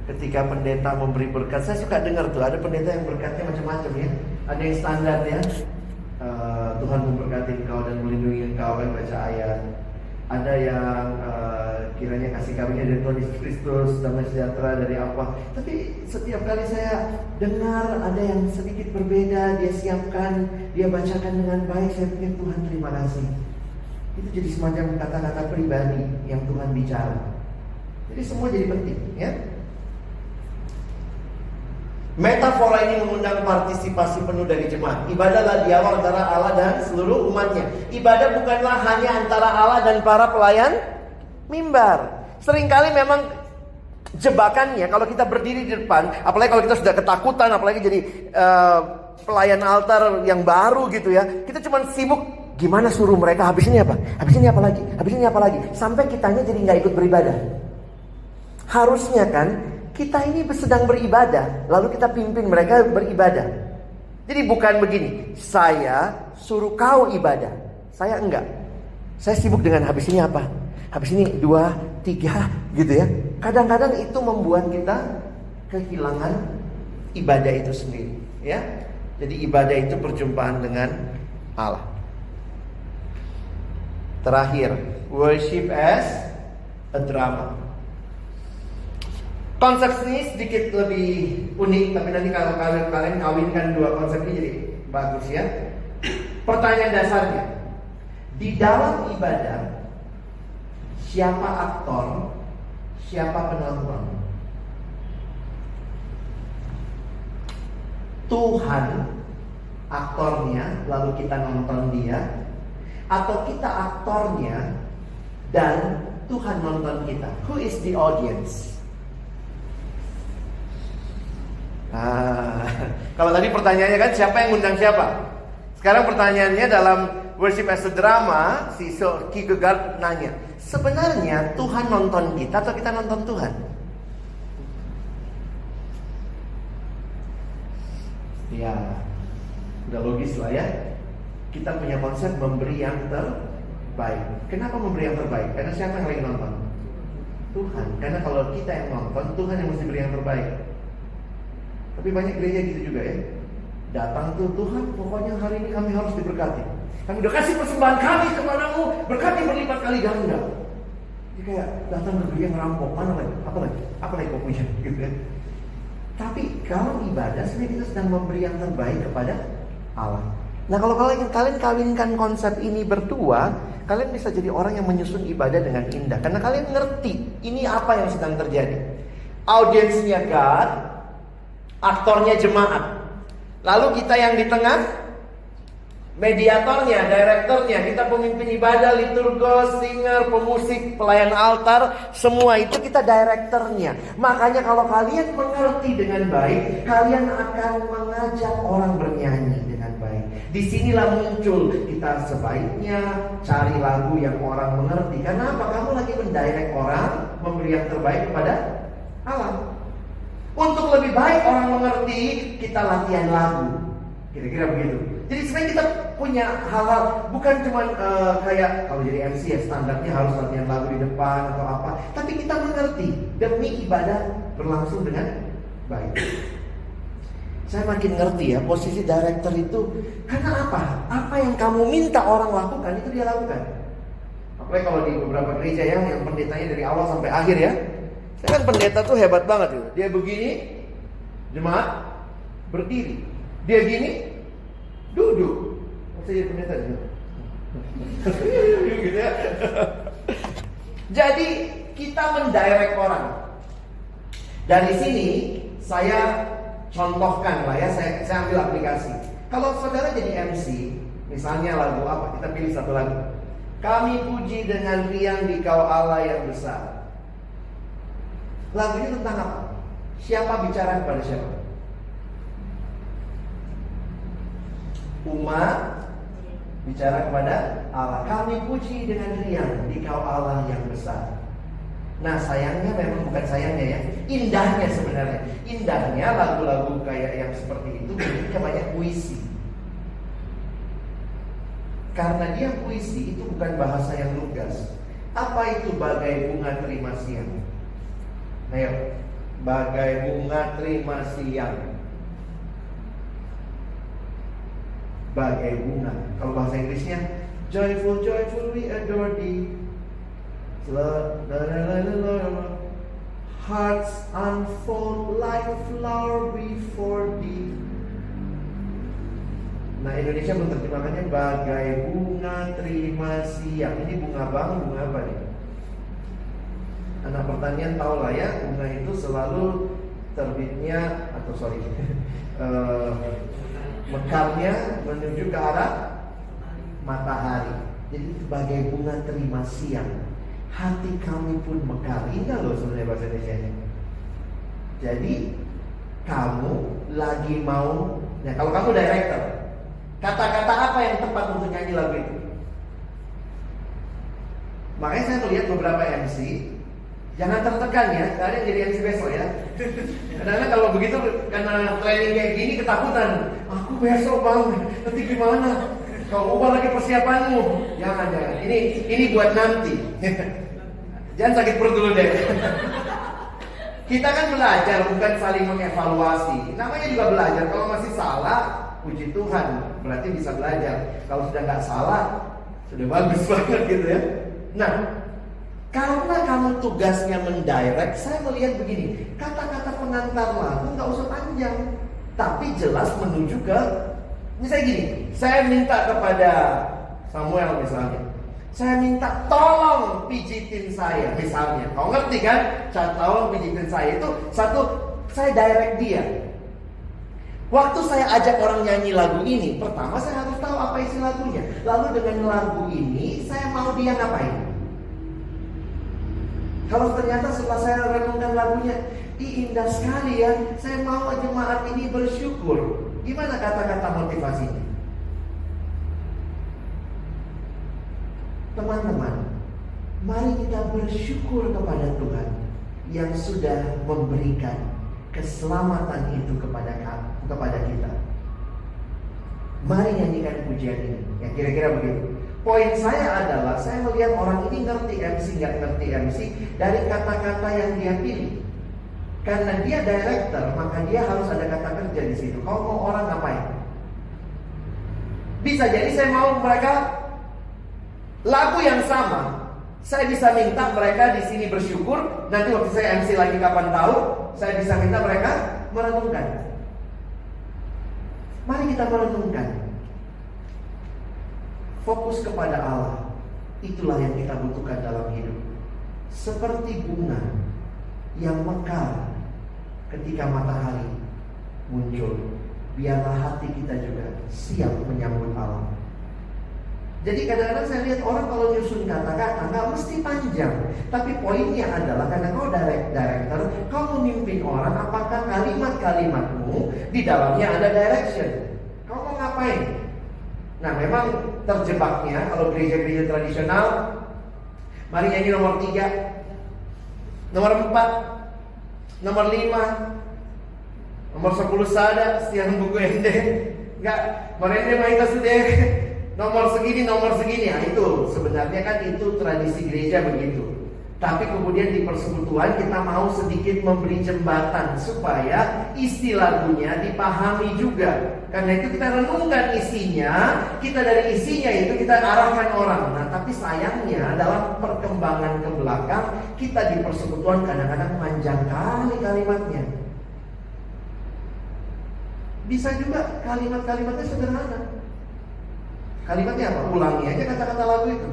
Ketika pendeta memberi berkat, saya suka dengar tuh, ada pendeta yang berkatnya macam-macam ya. Ada yang standar ya, Tuhan memberkati engkau dan melindungi engkau, kan baca ayat. Ada yang kiranya kasih karunia dari Tuhan Yesus Kristus, damai sejahtera dari apa. Tapi setiap kali saya dengar ada yang sedikit berbeda, dia siapkan, dia bacakan dengan baik, saya pikir Tuhan terima kasih. Itu jadi semacam kata-kata pribadi yang Tuhan bicara. Jadi semua jadi penting ya. Metafora ini mengundang partisipasi penuh dari jemaat. Ibadahlah dialog antara Allah dan seluruh umatnya. Ibadah bukanlah hanya antara Allah dan para pelayan mimbar. Seringkali memang jebakannya kalau kita berdiri di depan, apalagi kalau kita sudah ketakutan, apalagi jadi pelayan altar yang baru gitu ya, kita cuma sibuk gimana suruh mereka habis ini apa? Habis ini apa lagi? Habis ini apa lagi? Sampai kitanya jadi nggak ikut beribadah. Harusnya kan kita ini sedang beribadah, lalu kita pimpin mereka beribadah. Jadi bukan begini, saya suruh kau ibadah, saya enggak. Saya sibuk dengan habis ini apa? Habis ini 2, 3 gitu ya. Kadang-kadang itu membuat kita kehilangan ibadah itu sendiri ya. Jadi ibadah itu perjumpaan dengan Allah. Terakhir, worship as a drama. Konsep ini sedikit lebih unik, tapi nanti kalau kalian kawinkan dua konsep ini jadi Bagus ya. Pertanyaan dasarnya, di dalam ibadah, siapa aktor, siapa penonton? Tuhan aktornya, lalu kita nonton dia, atau kita aktornya dan Tuhan nonton kita? Who is the audience? Kalau tadi pertanyaannya kan siapa yang ngundang siapa? Sekarang pertanyaannya dalam Worship as a Drama, si Kierkegaard nanya, sebenarnya Tuhan nonton kita atau kita nonton Tuhan? Ya, udah logis lah ya. Kita punya konsep memberi yang terbaik. Kenapa memberi yang terbaik? Karena siapa yang lagi nonton? Tuhan. Karena kalau kita yang nonton, Tuhan yang mesti beri yang terbaik. Tapi banyak gereja gitu juga ya. Datang tuh, Tuhan pokoknya hari ini kami harus diberkati. Kami udah kasih persembahan kami kepadamu, berkati berlipat kali ganda. Dia kayak datang ke gereja ngerampok, mana lagi? Apa lagi kau punya? Gitu ya. Tapi kalau ibadah sebenarnya kita sedang memberi yang terbaik kepada Allah. Nah, kalau kalian kawinkan konsep ini berdua, kalian bisa jadi orang yang menyusun ibadah dengan indah. Karena kalian ngerti ini apa yang sedang terjadi. Audiensnya God, aktornya jemaat. Lalu kita yang di tengah, mediatornya, direkturnya, kita pemimpin ibadah, liturgos, singer, pemusik, pelayan altar, semua itu kita direkturnya. Makanya kalau kalian mengerti dengan baik, kalian akan mengajak orang bernyanyi dengan baik. Disinilah muncul kita sebaiknya cari lagu yang orang mengerti. Karena apa? Kamu lagi mendirect orang, memberi yang terbaik kepada Allah. Untuk lebih baik orang mengerti, kita latihan lagu. Kira-kira begitu. Jadi sebenarnya kita punya hal-hal, bukan cuma kayak kalau jadi MC ya standarnya harus latihan lagu di depan atau apa. Tapi kita mengerti demi ibadah berlangsung dengan baik. Saya makin ngerti ya posisi director itu. Karena apa? Apa yang kamu minta orang lakukan itu dia lakukan. Apalagi kalau di beberapa gereja ya, yang pendetanya dari awal sampai akhir ya. Saya kan pendeta tuh hebat banget gitu. Dia begini, jemaat berdiri. Dia gini, duduk. Saya jadi pendeta juga. Gitu ya. Jadi kita mendirect orang. Dari sini saya contohkan lah ya, saya ambil aplikasi. Kalau saudara jadi MC, misalnya lagu apa? Kita pilih satu lagu. Kami puji dengan riang di Kau Allah yang besar. Lagunya tentang apa? Siapa bicara kepada siapa? Umat bicara kepada Allah. Kami puji dengan riang di Kau Allah yang besar. Nah sayangnya memang bukan sayangnya ya, indahnya sebenarnya. Indahnya lagu-lagu kayak yang seperti itu bentuknya banyak puisi. Karena dia puisi itu bukan bahasa yang lugas. Apa itu bagai bunga terima siang? Ayo, bagai bunga terima siang. Bagai bunga. Kalau bahasa Inggrisnya, joyful, joyful we adore thee. Hearts unfold like flower before thee. Nah Indonesia menerjemahkannya bagai bunga terima siang. Ini bunga bang, bunga apa nih? Anak pertanian tahu lah ya, bunga itu selalu terbitnya mekarnya menuju ke arah matahari. Jadi sebagai bunga terima siang, hati kami pun mekar. Indah loh sebenarnya bahasa Indonesia-nya. Jadi kamu lagi mau, nah kalau kamu director, kata-kata apa yang tepat untuk nyanyi lagu itu? Makanya saya melihat beberapa MC, jangan tertekan ya, kalian jadi MC besok ya. Kadang-kadang kalau begitu karena training kayak gini ketakutan. Aku besok bang, nanti gimana? Kau ubah lagi persiapanmu. Jangan. Ini buat nanti. Jangan sakit perut dulu deh. Kita kan belajar, bukan saling mengevaluasi. Namanya juga belajar. Kalau masih salah, puji Tuhan, berarti bisa belajar. Kalau sudah nggak salah, sudah bagus banget gitu ya. Nah, karena kamu tugasnya mendirect, saya melihat begini, kata-kata pengantar lagu nggak usah panjang, tapi jelas menuju ke Misalnya gini, saya minta kepada Samuel misalnya, saya minta tolong pijitin saya misalnya. Kau ngerti kan? Tolong pijitin saya itu satu, saya direct dia. Waktu saya ajak orang nyanyi lagu ini, pertama saya harus tahu apa isi lagunya. Lalu dengan lagu ini, saya mau dia ngapain? Kalau ternyata setelah saya renungkan lagunya, indah sekali ya, saya mau jemaat ini bersyukur. Gimana kata-kata motivasinya? Teman-teman, mari kita bersyukur kepada Tuhan yang sudah memberikan keselamatan itu kepada kita. Mari nyanyikan pujian ini. Ya kira-kira begitu. Poin saya adalah saya melihat orang ini ngerti MC nggak ngerti MC dari kata-kata yang dia pilih. Karena dia director, maka dia harus ada kata kerja di situ. Kau mau orang ngapain? Bisa jadi saya mau mereka lagu yang sama. Saya bisa minta mereka di sini bersyukur. Nanti waktu saya MC lagi kapan tahu, saya bisa minta mereka merenungkan. Mari kita merenungkan. Fokus kepada Allah. Itulah yang kita butuhkan dalam hidup. Seperti bunga yang mekar ketika matahari muncul, biarlah hati kita juga siap menyambut Allah. Jadi kadang-kadang saya lihat orang kalau nyusun kata-kata nggak mesti panjang, tapi poinnya adalah karena kau director, kau memimpin orang, apakah kalimat-kalimatmu di dalamnya ada direction? Kau mau ngapain? Nah memang terjebaknya kalau gereja-gereja tradisional, mari nyanyi nomor 3, nomor 4, nomor 5, nomor 10 sada, siang buku ende. Enggak, mereka main sudah nomor segini. Nah itu sebenarnya kan itu tradisi gereja begitu. Tapi kemudian di persekutuan kita mau sedikit memberi jembatan supaya isi lagunya dipahami juga. Karena itu kita renungkan isinya, kita dari isinya itu kita arahkan orang. Nah tapi sayangnya dalam perkembangan ke belakang, kita di persekutuan kadang-kadang panjang kali kalimatnya. Bisa juga kalimat-kalimatnya sederhana. Kalimatnya apa? Ulangi aja kata-kata lagu itu.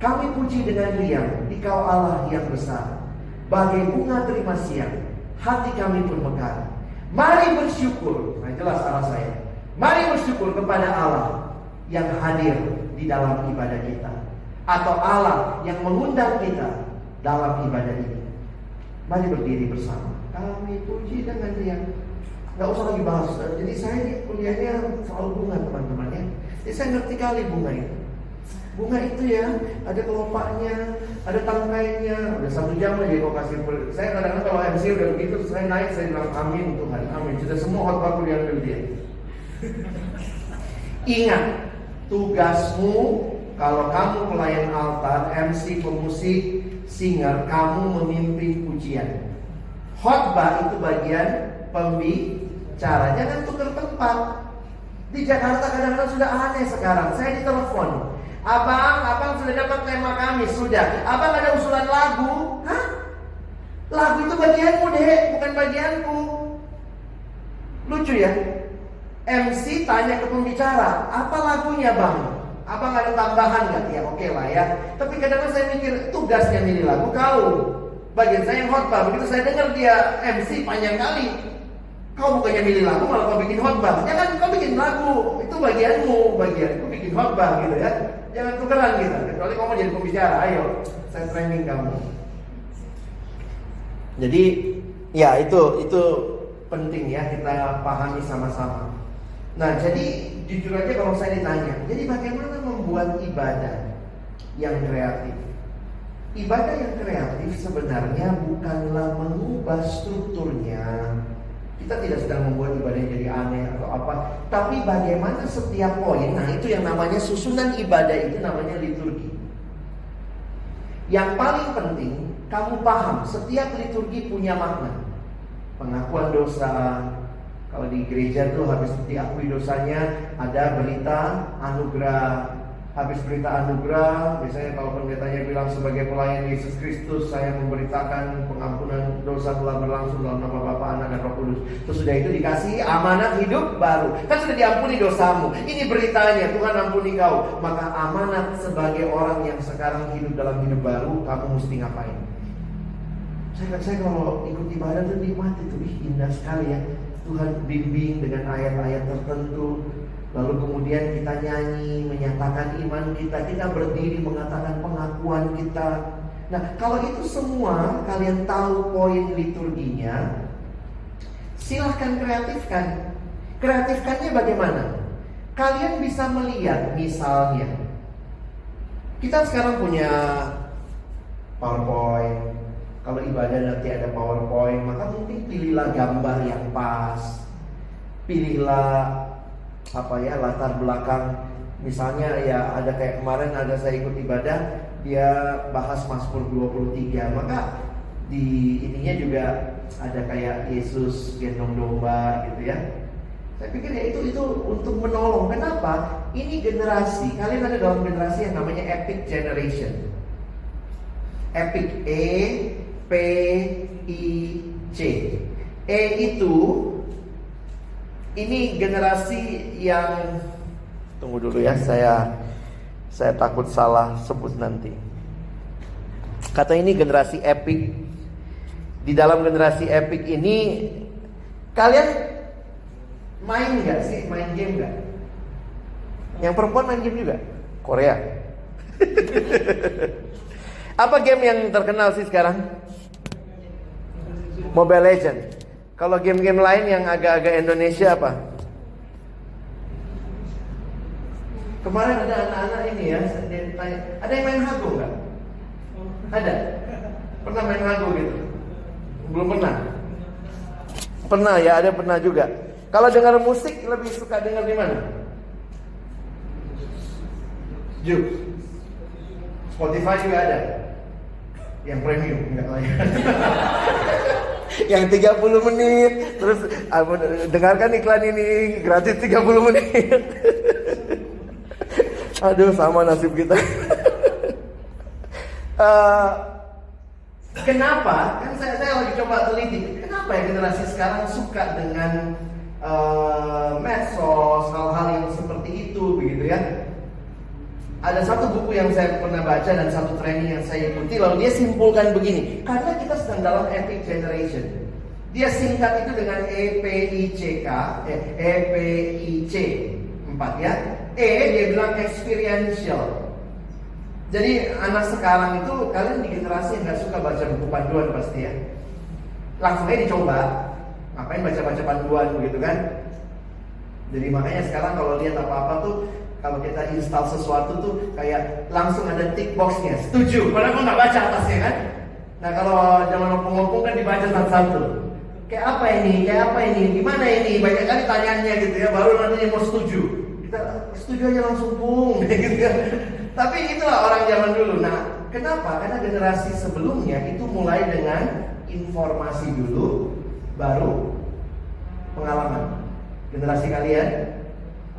Kami puji dengan riang, Dikau Allah yang besar. Bagai bunga terima siang, hati kami pun mekar. Mari bersyukur. Nah jelas arah saya. Mari bersyukur kepada Allah yang hadir di dalam ibadah kita, atau Allah yang mengundang kita dalam ibadah ini. Mari berdiri bersama. Kami puji dengan riang. Gak usah lagi bahas. Jadi saya ini kuliahnya soal bunga teman-teman ya. Jadi saya ngerti kali bunga itu. Bunga itu ya, ada kelopaknya, ada tangkainya, udah 1 jam aja kok kasih. Saya kadang-kadang kalau MC udah begitu, saya naik, saya bilang amin Tuhan, amin. Sudah semua khotbah kuliah dari dia. Ingat, tugasmu kalau kamu pelayan altar, MC, pemusik, singer, kamu memimpin pujian. Khotbah itu bagian pembicara, jangan tukar tempat. Di Jakarta kadang-kadang sudah aneh sekarang. Saya ditelepon, Abang sudah dapat tema kami, sudah. Abang ada usulan lagu. Hah? Lagu itu bagianmu deh, bukan bagianku. Lucu ya. MC tanya ke pembicara, apa lagunya bang? Abang ada tambahan gak? Ya oke lah ya. Tapi kadang-kadang saya mikir, tugasnya milih lagu kau. Bagian saya yang khotbah. Begitu saya dengar dia MC panjang kali, kau bukannya milih lagu, malah kau bikin khotbah. Jangan kau bikin lagu, itu bagianmu, bagianku bikin khotbah gitu ya. Jangan tukeran gitu. Kecuali kamu jadi pembicara, ayo saya training kamu. Jadi ya itu penting ya kita pahami sama-sama. Nah jadi jujur aja kalau saya ditanya, jadi bagaimana membuat ibadah yang kreatif? Ibadah yang kreatif sebenarnya bukanlah mengubah strukturnya. Kita tidak sedang membuat ibadah jadi aneh atau apa, tapi bagaimana setiap poin. Nah itu yang namanya susunan ibadah, itu namanya liturgi. Yang paling penting kamu paham, setiap liturgi punya makna. Pengakuan dosa, kalau di gereja tuh habis diakui dosanya ada berita anugerah habis berita anugerah, biasanya kalau pendetanya bilang sebagai pelayan Yesus Kristus, saya memberitakan pengampunan dosa telah berlangsung dalam nama Bapa, Anak, dan Roh Kudus. Terus sudah itu dikasih amanat hidup baru. Kan sudah diampuni dosamu. Ini beritanya, Tuhan ampuni kau. Maka amanat sebagai orang yang sekarang hidup dalam hidup baru, kamu mesti ngapain? Saya kalau ikut ibadah tuh nikmat itu, indah sekali ya. Tuhan bimbing dengan ayat-ayat tertentu. Lalu kemudian kita nyanyi, menyatakan iman kita, kita berdiri mengatakan pengakuan kita. Nah, kalau itu semua kalian tahu poin liturginya, silahkan kreatifkan. Kreatifkannya bagaimana? Kalian bisa melihat misalnya, kita sekarang punya PowerPoint. Kalau ibadah nanti ada PowerPoint, maka mungkin pilihlah gambar yang pas. Pilihlah latar belakang. Misalnya ya ada kayak kemarin ada saya ikut ibadah, dia bahas Mazmur 23. Maka di ininya juga ada kayak Yesus gendong domba gitu ya. Saya pikir ya itu untuk menolong. Kenapa? Ini generasi, kalian ada dalam generasi yang namanya Epic Generation. Epic, E-P-I-C. E itu, ini generasi yang, tunggu dulu ya, saya takut salah sebut nanti. Kata ini generasi epic. Di dalam generasi epic ini, kalian main nggak sih? Main game nggak? Yang perempuan main game juga? Korea. Apa game yang terkenal sih sekarang? Mobile Legends. Kalau game-game lain yang agak-agak Indonesia apa? Kemarin ada anak-anak ini ya, ada yang main Hago nggak? Ada? Pernah main Hago gitu? Belum pernah? Pernah ya, ada pernah juga. Kalau dengar musik lebih suka dengar di mana? Jux. Spotify juga ada. Yang premium enggak lah ya. Yang 30 menit. Terus dengarkan iklan ini gratis 30 menit. Aduh, sama nasib kita. Kenapa? Kan saya lagi coba teliti. Kenapa ya generasi sekarang suka dengan medsos, hal-hal yang seperti itu, begitu ya? Ada satu buku yang saya pernah baca dan satu training yang saya ikuti, lalu dia simpulkan begini. Karena kita sedang dalam epic generation. Dia singkat itu dengan EPICK, EPIC 4 ya. Dia bilang experiential. Jadi anak sekarang itu, kalian di generasi yang gak suka baca buku panduan pasti ya. Langsung aja dicoba. Ngapain baca-baca panduan begitu kan? Jadi makanya sekarang kalau lihat apa-apa tuh, kalau kita install sesuatu tuh kayak langsung ada tick boxnya, setuju. Padahal kok nggak baca atasnya kan? Nah kalau zaman ngomong-ngomong kan dibaca satu-satu. Kayak apa ini? Kayak apa ini? Gimana ini? Banyak kali tanyanya gitu ya. Baru nanti mau setuju. Kita setuju aja langsung bung, gitu ya. Tapi itulah orang zaman dulu. Nah kenapa? Karena generasi sebelumnya itu mulai dengan informasi dulu, baru pengalaman. Generasi kalian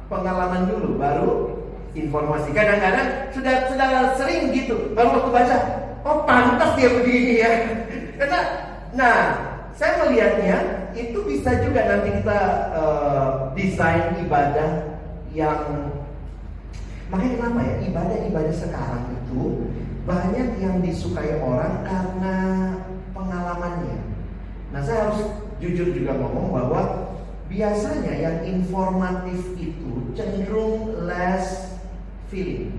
pengalaman dulu, baru informasi. Kadang-kadang sudah sering gitu, baru waktu baca, oh pantas dia begini ya. Karena, nah, saya melihatnya itu bisa juga nanti kita desain ibadah yang, makanya kenapa ya ibadah sekarang itu banyak yang disukai orang karena pengalamannya. Nah, saya harus jujur juga ngomong bahwa biasanya yang informatif itu cenderung less feeling.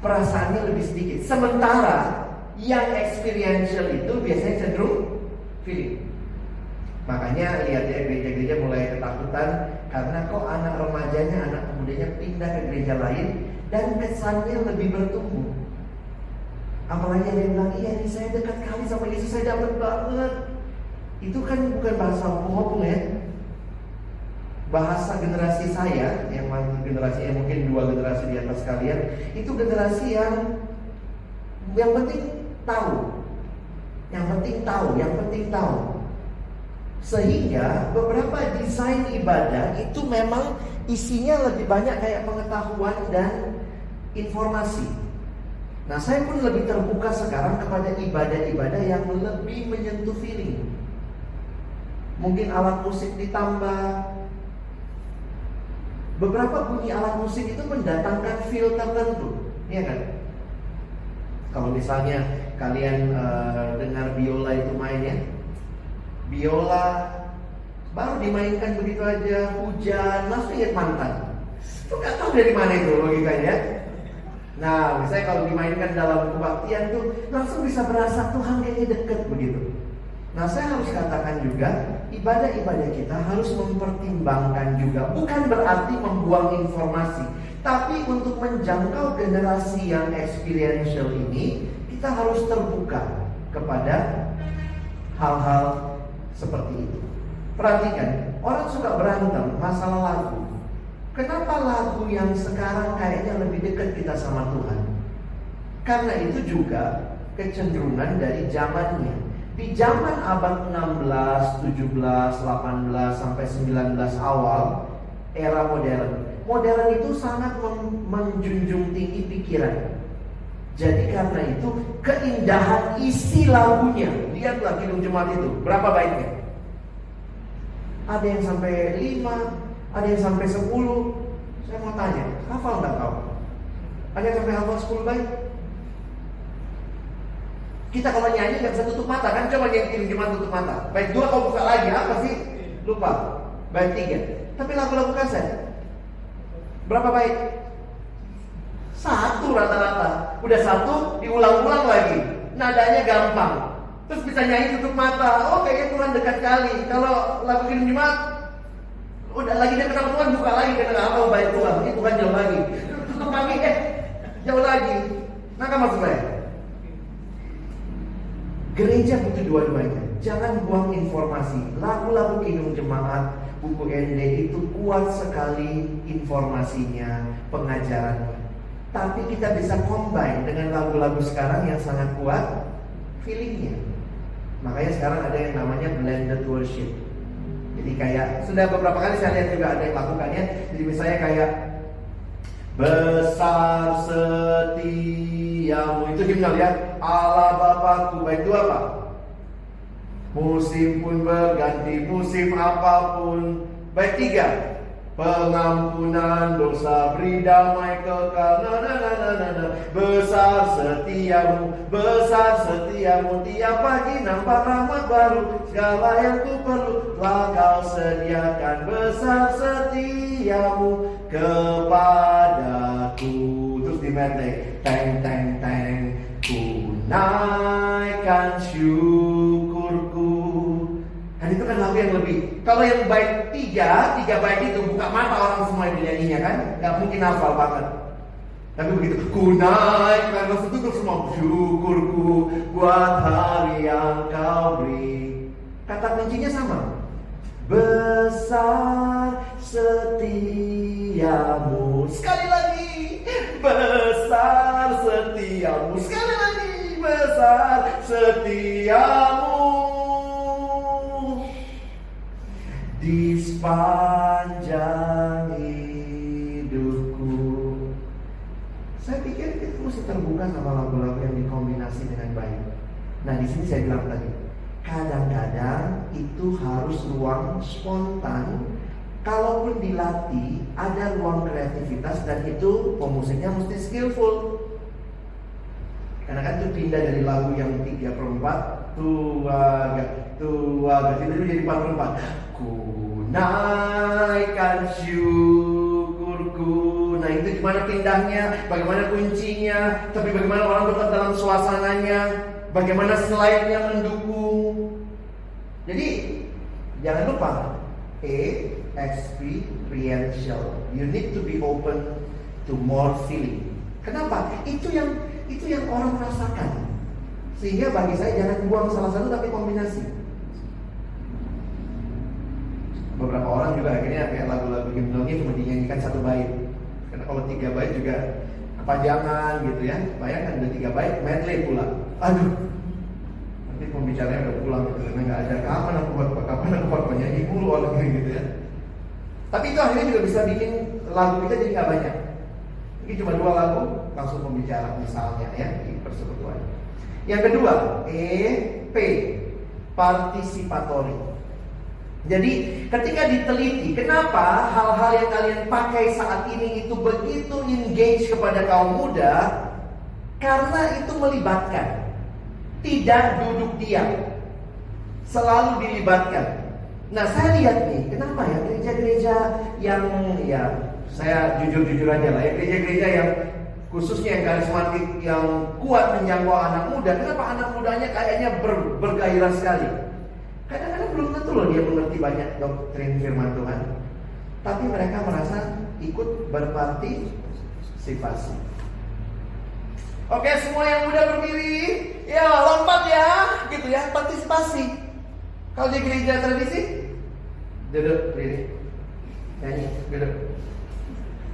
Perasaannya lebih sedikit. Sementara yang experiential itu biasanya cenderung feeling. Makanya lihat ya, gereja-gereja mulai ketakutan karena kok anak remajanya, anak mudanya pindah ke gereja lain dan kesannya lebih bertumbuh. Apalagi ada yang bilang, iya nih saya dekat kali sama Yesus, saya dapat banget. Itu kan bukan bahasa opung-opung ya. Bahasa generasi saya, yang generasi yang mungkin 2 generasi di atas kalian, itu generasi yang penting tahu. Yang penting tahu. Sehingga beberapa desain ibadah itu memang isinya lebih banyak kayak pengetahuan dan informasi. Nah, saya pun lebih terbuka sekarang kepada ibadah-ibadah yang lebih menyentuh feeling. Mungkin alat musik ditambah. Beberapa bunyi alat musik itu mendatangkan feel tertentu, iya kan? Kalau misalnya kalian dengar biola itu main ya, biola baru dimainkan begitu aja, hujan, langsung ingat mantan. Itu gak tahu dari mana itu logikanya. Nah, misalnya kalau dimainkan dalam kebaktian tuh langsung bisa berasa Tuhan kayaknya deket begitu. Nah, saya harus katakan juga, ibadah-ibadah kita harus mempertimbangkan juga. Bukan berarti membuang informasi, tapi untuk menjangkau generasi yang experiential ini, kita harus terbuka kepada hal-hal seperti itu. Perhatikan, orang suka berantem masalah lagu. Kenapa lagu yang sekarang kayaknya lebih dekat kita sama Tuhan? Karena itu juga kecenderungan dari zamannya. Di zaman abad 16, 17, 18, sampai 19 awal, era modern. Modern itu sangat menjunjung tinggi pikiran. Jadi karena itu keindahan isi lagunya. Lihatlah Kidung Jemaat itu, berapa baiknya? Ada yang sampai 5, ada yang sampai 10. Saya mau tanya, hafal nggak kau? Ada yang sampai hafal 10 bait? Kita kalau nyanyi nggak bisa tutup mata kan? Coba nyanyi cuma tutup mata. Bait 2 kau buka lagi, apa sih? Lupa. Bait 3. Tapi lagu-lagu kaset berapa bait? 1 rata-rata. Udah 1 diulang-ulang lagi. Nadanya gampang. Terus bisa nyanyi tutup mata. Oh, kayaknya Tuhan dekat kali. Kalau lagu Kidung Jemaat udah lagi dekat sama Tuhan, buka lagi karena apa bait Tuhan. Ini Tuhan jauh lagi. Tutup lagi, jauh lagi. Nah, kan maksud saya, gereja butuh dua-duanya. Jangan buang informasi. Lagu-lagu Kidung Jemaat, buku ND itu kuat sekali informasinya, pengajarannya. Tapi kita bisa combine dengan lagu-lagu sekarang yang sangat kuat feelingnya. Makanya sekarang ada yang namanya blended worship. Jadi kayak sudah beberapa kali saya lihat juga ada yang lakukannya. Jadi misalnya kayak besar setiamu, itu himnal ya. Allah Bapakku, bait 2 apa? Musim pun berganti, musim apapun. Bait 3, pengampunan dosa, beri damai kekal. Besar setiamu, tiap pagi nampak rahmat baru. Segala yang ku perlu telah kau sediakan. Besar setiamu kepadaku. Terus di medley, teng teng teng, ku naikkan syukurku. Dan itu kan lagu yang lebih. Kalau yang bait 3 bait itu buka mata orang semua yang nyanyinya kan, nggak mungkin hafal banget. Tapi begitu, ku naikkan, langsung tutup semua. Syukurku buat hari yang kau beri. Kata kuncinya sama. Besar setiamu. Sekali lagi. Besar setiamu. Sekali lagi. Besar setiamu. Di sepanjang hidupku. Saya pikir itu mesti terbuka sama lagu-lagu yang dikombinasi dengan baik. Nah, di sini saya bilang tadi, kadang-kadang itu harus ruang spontan. Kalaupun dilatih, ada ruang kreativitas dan itu pemusiknya mesti skillful. Karena kan itu pindah dari lagu yang 3/4 tua gak itu jadi 4/4. Ku naikkan syukurku. Nah, itu gimana pindahnya, bagaimana kuncinya, tapi bagaimana orang tetap dalam suasananya, bagaimana slide-nya mendukung. Jadi jangan lupa experiential. You need to be open to more feeling. Kenapa? Itu yang orang rasakan. Sehingga bagi saya jangan buang salah satu tapi kombinasi. Beberapa orang juga akhirnya kayak lagu-lagu himnalnya cuma dinyanyikan 1 bait. Karena kalau 3 bait juga kepanjangan gitu ya. Bayangkan ada 3 bait medley pula. Aduh, nanti pembicaranya udah pulang gitu, karena nggak ada kapan aku buat penyanyi mulu orang gitu ya. Tapi itu akhirnya juga bisa bikin lagu kita jadi nggak banyak. Mungkin cuma 2 lagu langsung pembicara misalnya ya di persekutuan. Yang kedua, P, participatory. Jadi ketika diteliti kenapa hal-hal yang kalian pakai saat ini itu begitu engage kepada kaum muda, karena itu melibatkan. Tidak duduk diam, selalu dilibatkan. Nah, saya lihat nih, kenapa ya gereja-gereja yang ya saya jujur-jujur aja lah ya, gereja-gereja yang khususnya yang karismatik, yang kuat menjangkau anak muda, kenapa anak mudanya kayaknya bergairah sekali? Kadang-kadang belum tentu loh dia mengerti banyak doktrin firman Tuhan, tapi mereka merasa ikut berpartisipasi. Oke, semua yang muda berdiri, ya lompat ya, gitu ya, partisipasi. Kalau di gereja tradisi, duduk, berdiri, nyanyi, duduk.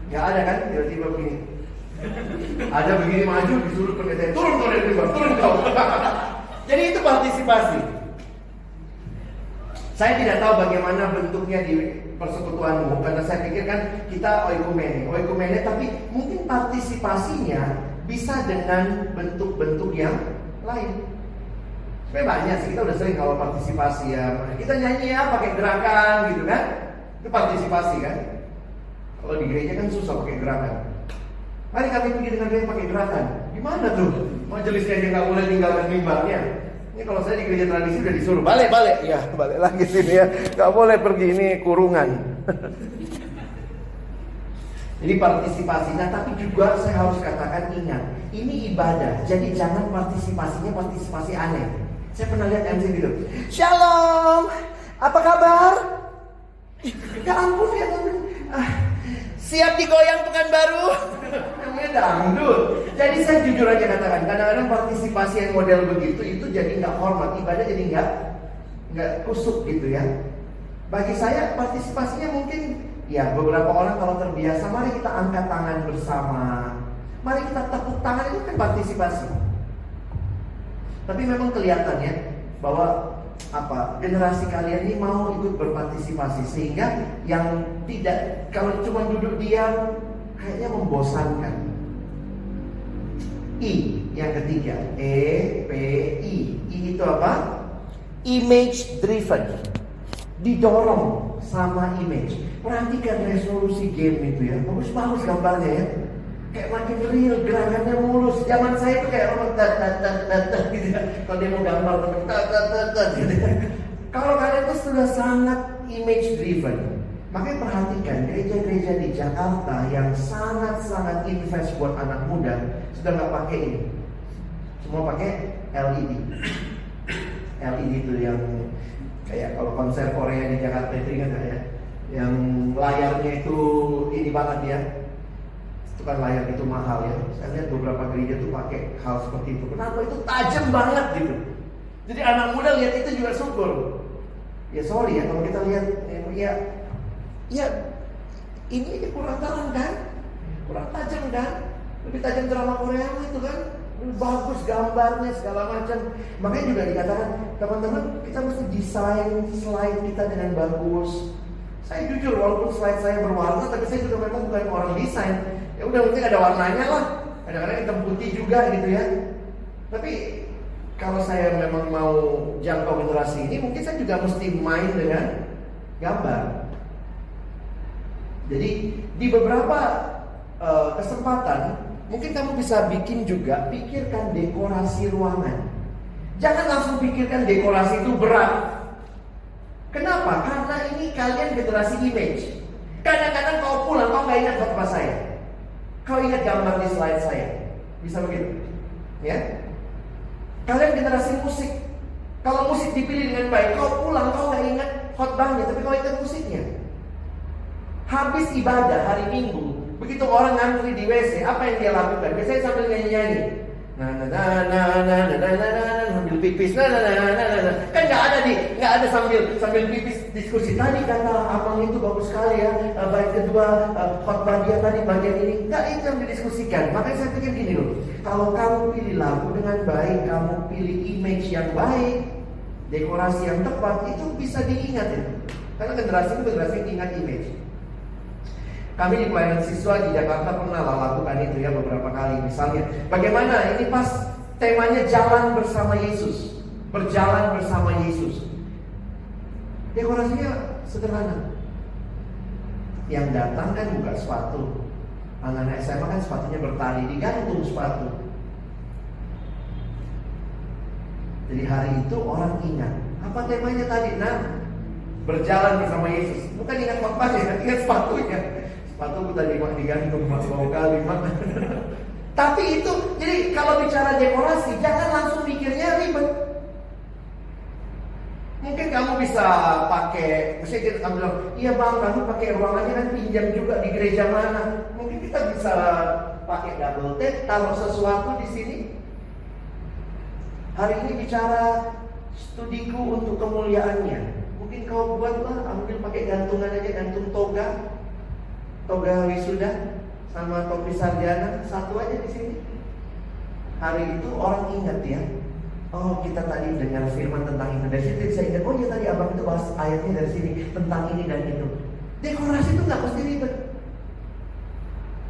Gak ada kan, tiba-tiba begini. Ada begini maju, disuruh pendeta, turun kau dari mimbar, turun kau. Jadi itu partisipasi. Saya tidak tahu bagaimana bentuknya di persekutuanmu, karena saya pikir kan kita oikumene, tapi mungkin partisipasinya bisa dengan bentuk-bentuk yang lain. Sebenarnya banyak sih, kita udah sering kalau partisipasi ya. Kita nyanyi ya pakai gerakan gitu kan, itu partisipasi kan. Kalau di gereja kan susah pakai gerakan. Mari kami pergi dengan dia pakai gerakan. Gimana tuh? Majelisnya dia nggak boleh tinggalkan mimbarnya. Ini kalau saya di gereja tradisi udah disuruh balik, ya balik lagi sini ya, nggak boleh pergi, ini kurungan. Jadi partisipasi. Nah, tapi juga saya harus katakan ingat, ini ibadah. Jadi jangan partisipasinya partisipasi aneh. Saya pernah lihat MC gitu. Shalom, apa kabar? Ya ampun ya teman. Siap digoyang Pekanbaru. Namanya dangdut. Jadi saya jujur aja katakan, kadang-kadang partisipasi yang model begitu itu jadi nggak hormat, ibadah jadi nggak kusuk gitu ya. Bagi saya partisipasinya mungkin ya beberapa orang kalau terbiasa, mari kita angkat tangan bersama, mari kita tepuk tangan, itu kan partisipasi. Tapi memang kelihatannya bahwa generasi kalian ini mau ikut berpartisipasi, sehingga yang tidak, kalau cuma duduk diam kayaknya membosankan. I yang ketiga, E itu apa? Image driven. Didorong sama image. Perhatikan resolusi game itu ya, bagus-bagus gambarnya ya. Kayak makin real, gerakannya mulus. Zaman saya tuh kayak orang gitu ya. Kalau dia mau gambar gitu ya. Kalau kalian tuh sudah sangat image driven, makanya perhatikan gereja-gereja di Jakarta yang sangat-sangat invest buat anak muda sudah nggak pakai ini, semua pakai LED. LED itu yang kayak kalau konser Korea di Jakarta itu ingat nggak ya? Yang layarnya itu ini banget ya. Itu kan layar itu mahal ya. Saya lihat beberapa gereja tuh pakai hal seperti itu. Kenapa? Itu tajam banget gitu. Jadi anak muda lihat itu juga syukur. Ya sorry ya kalau kita lihat ya ini kurang terang kan, kurang tajam kan. Lebih tajam drama Korea itu kan. Bagus gambarnya segala macam. Makanya juga dikatakan, teman-teman, kita mesti desain slide kita dengan bagus. Saya jujur, walaupun slide saya berwarna, tapi saya juga memang bukan orang desain. Ya udah, mungkin ada warnanya lah. Kadang-kadang hitam putih juga gitu ya. Tapi kalau saya memang mau jangkau generasi ini, mungkin saya juga mesti main dengan gambar. Jadi di beberapa kesempatan mungkin kamu bisa bikin juga, pikirkan dekorasi ruangan. Jangan langsung pikirkan dekorasi itu berat. Kenapa? Karena ini kalian generasi image. Kadang-kadang kau pulang, kau gak ingat khotbah saya. Kau ingat gambar di slide saya. Bisa begitu? Ya? Kalian generasi musik. Kalau musik dipilih dengan baik, kau pulang, kau gak ingat khotbahnya, tapi kau ingat musiknya. Habis ibadah hari Minggu, begitu orang ngantri di WC, apa yang dia lakukan? Biasanya sambil nyanyi-nyanyi. Sambil pipis. Kan nggak ada sambil pipis diskusi. Tadi kata abang itu bagus sekali ya. Baik kedua khotbah dia tadi bagian ini. Nggak, itu yang didiskusikan. Makanya saya pikir gini loh. Kalau kamu pilih lagu dengan baik, kamu pilih image yang baik, dekorasi yang tepat, itu bisa diingat ya. Karena generasi itu generasi yang ingat image. Kami di pelayanan siswa di Jakarta pernah lakukan itu ya beberapa kali. Misalnya, bagaimana ini pas temanya jalan bersama Yesus, berjalan bersama Yesus. Dekorasinya sederhana. Yang datang kan buka sepatu. Anak-anak SMA kan sepatunya bertali, digantung sepatu. Jadi hari itu orang ingat. Apa temanya tadi? Nah, berjalan bersama Yesus. Bukan ingat khotbahnya, ingat sepatunya. Sepatuku tadi digantung mau kali mak. Tapi itu, jadi kalau bicara dekorasi, jangan langsung mikirnya ribet. Mungkin kamu bisa pakai, misalnya kamu bilang, iya bang, kamu pakai ruangannya kan pinjam juga di gereja mana? Mungkin kita bisa pakai double tape, taruh sesuatu di sini. Hari ini bicara studiku untuk kemuliaannya. Mungkin kau buatlah, ambil pakai gantungan aja, gantung toga wisuda sama topi sarjana, satu aja di sini. Hari itu orang ingat ya. Oh, kita tadi dengar firman tentang itu. Dari situ saya ingat, oh ya tadi abang itu bahas ayatnya dari sini tentang ini dan itu. Dekorasi itu nggak mesti ribet.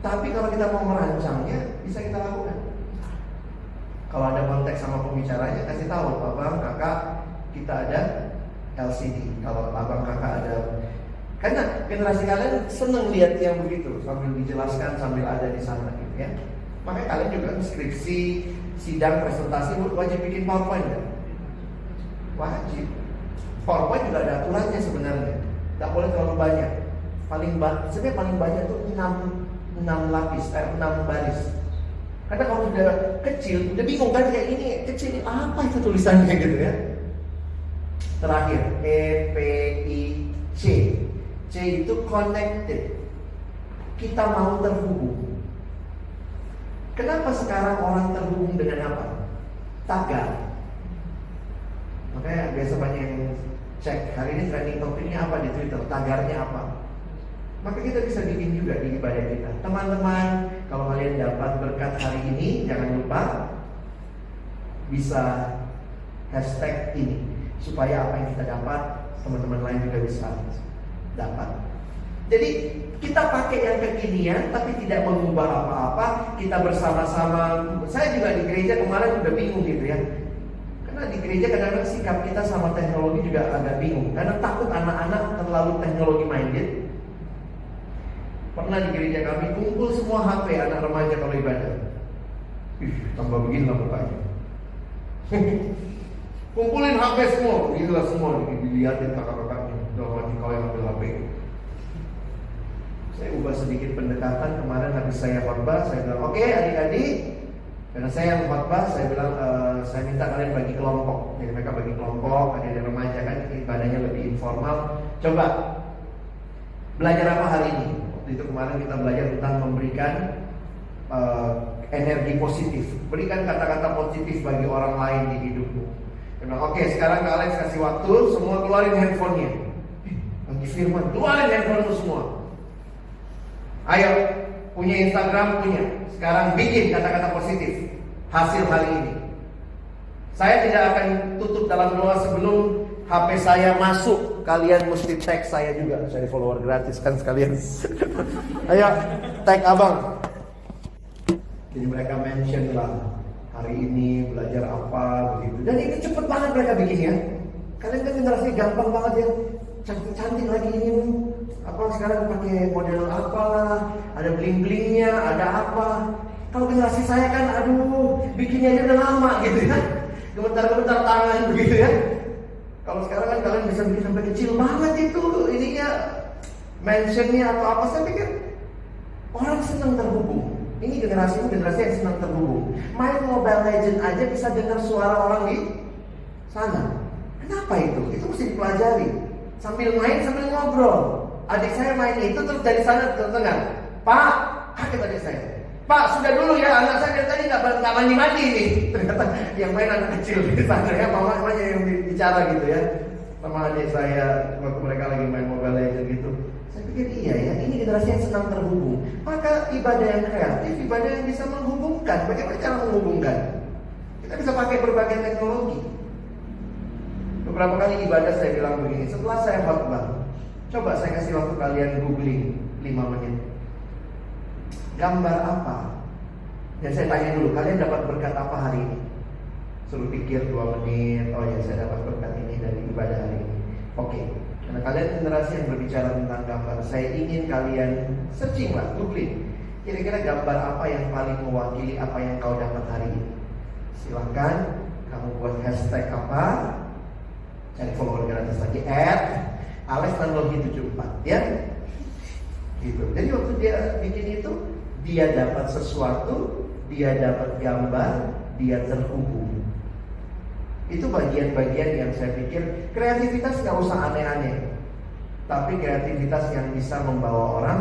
Tapi kalau kita mau merancangnya, bisa kita lakukan. Kalau ada konteks sama pembicaranya, kasih tahu, abang, kakak, kita ada LCD. Kalau abang, kakak ada. Karena generasi kalian seneng lihat yang begitu, sambil dijelaskan, sambil ada di sana gitu ya. Makanya kalian juga skripsi, sidang, presentasi wajib bikin PowerPoint kan? Wajib. PowerPoint juga ada aturannya sebenarnya. Tidak boleh terlalu banyak. Sebenarnya paling banyak tuh 6 lapis, 6 baris. Karena kalau udah kecil, udah bingung kan kayak ini kecil ini apa itu tulisannya gitu ya. Terakhir, EPIC. C itu connected. Kita mau terhubung. Kenapa sekarang orang terhubung dengan apa? Tagar. Makanya biasa banyak yang cek hari ini trending topiknya apa di Twitter, tagarnya apa. Maka kita bisa bikin juga di ibadah kita. Teman-teman, kalau kalian dapat berkat hari ini, jangan lupa bisa hashtag ini supaya apa yang kita dapat teman-teman lain juga bisa dapat. Jadi kita pakai yang kekinian tapi tidak mengubah apa-apa. Kita bersama-sama. Saya juga di gereja kemarin udah bingung gitu ya. Karena di gereja kadang-kadang sikap kita sama teknologi juga agak bingung. Karena takut anak-anak terlalu teknologi minded. Pernah di gereja kami kumpul semua HP anak remaja kalau ibadah. Tambah begini lah mukanya. Kumpulin HP semua, gila semua dilihatin kakak-kakaknya. Udah mati kau yang ambil HP. Saya ubah sedikit pendekatan. Kemarin habis saya khotbah, saya bilang, oke, adik-adik, karena saya yang khotbah, saya bilang saya minta kalian bagi kelompok. Jadi mereka bagi kelompok, adik-adik remaja kan ibadahnya lebih informal. Coba belajar apa hari ini? Waktu itu kemarin kita belajar tentang memberikan energi positif. Berikan kata-kata positif bagi orang lain di hidupmu. Oke, sekarang Kak Alex kasih waktu, semua keluarin handphonenya. Bagi firman, keluarin handphonemu semua. Ayo, punya Instagram, punya. Sekarang bikin kata-kata positif hasil hari ini. Saya tidak akan tutup dalam doa sebelum HP saya masuk. Kalian mesti tag saya juga. Saya follower gratis kan sekalian. Ayo, tag abang. Jadi mereka mention lah, hari ini belajar apa begitu. Dan ini cepet banget mereka bikinnya. Kalian kan generasi gampang banget ya. Cantik-cantik lagi ini. Apa sekarang pakai model apa? Ada bling-blingnya, ada apa? Kalau generasi saya kan, aduh, bikinnya aja udah lama gitu ya. Gemetar-gemetar tangan begitu ya. Kalau sekarang kan kalian bisa bikin sampai kecil banget itu ininya, mentionnya atau apa. Saya pikir orang senang terhubung. Ini generasi yang senang terhubung. Main Mobile Legends aja bisa dengar suara orang di sana. Kenapa itu? Itu mesti dipelajari. Sambil main, sambil ngobrol. Adik saya main itu terus dari sana terdengar, Pak, kaget adik saya. Pak, sudah dulu ya, anak saya dari tadi nggak mandi-mandi nih. Ternyata yang main anak kecil di sana ya, mamanya yang bicara gitu ya. Sama adik saya waktu mereka lagi main Mobile Legends gitu. Saya pikir iya ya, ini generasi yang senang terhubung. Maka ibadah yang kreatif, ibadah yang bisa menghubungkan. Bagaimana cara menghubungkan? Kita bisa pakai berbagai teknologi. Beberapa kali ibadah saya bilang begini, setelah saya khotbah, coba saya kasih waktu kalian googling 5 menit. Gambar apa? Ya saya tanya dulu, kalian dapat berkat apa hari ini? Suruh pikir 2 menit. Oh ya, saya dapat berkat ini dari ibadah hari ini. Oke, karena kalian generasi yang berbicara tentang gambar, saya ingin kalian searching lah, googling. Kira-kira gambar apa yang paling mewakili apa yang kau dapat hari ini? Silahkan kamu buat hashtag apa, cari follower gratis lagi @alexnanlogi74 ya. Gitu. Jadi waktu dia bikin itu, dia dapat sesuatu, dia dapat gambar, dia terhubung. Itu bagian-bagian yang saya pikir kreativitas nggak usah aneh-aneh, tapi kreativitas yang bisa membawa orang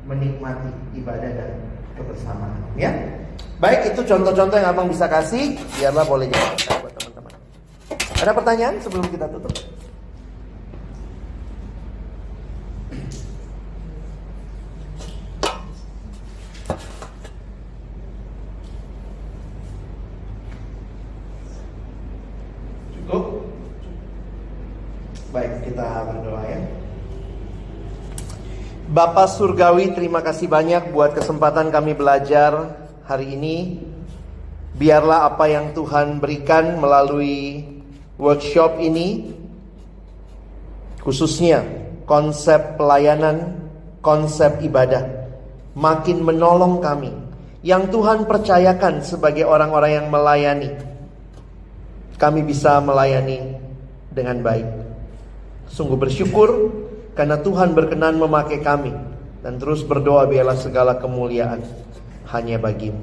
menikmati ibadah dan kebersamaan. Ya, baik, itu contoh-contoh yang abang bisa kasih. Biarlah boleh jawab buat teman-teman. Ada pertanyaan sebelum kita tutup? Cukup? Baik, kita berdoa ya. Bapa Surgawi, terima kasih banyak buat kesempatan kami belajar hari ini. Biarlah apa yang Tuhan berikan melalui workshop ini, khususnya konsep pelayanan, konsep ibadah, makin menolong kami yang Tuhan percayakan sebagai orang-orang yang melayani. Kami bisa melayani dengan baik. Sungguh bersyukur karena Tuhan berkenan memakai kami. Dan terus berdoa biarlah segala kemuliaan hanya bagimu.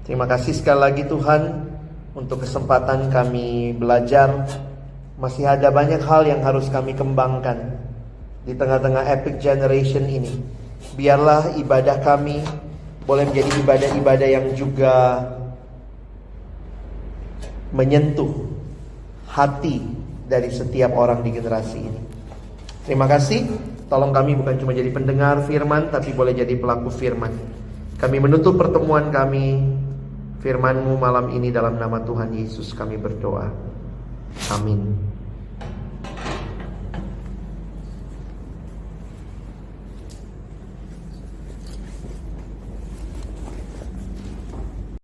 Terima kasih sekali lagi Tuhan untuk kesempatan kami belajar. Masih ada banyak hal yang harus kami kembangkan di tengah-tengah epic generation ini. Biarlah ibadah kami boleh menjadi ibadah-ibadah yang juga menyentuh hati dari setiap orang di generasi ini. Terima kasih. Tolong kami bukan cuma jadi pendengar firman, tapi boleh jadi pelaku firman. Kami menutup pertemuan kami, firman-Mu malam ini dalam nama Tuhan Yesus kami berdoa. Amin.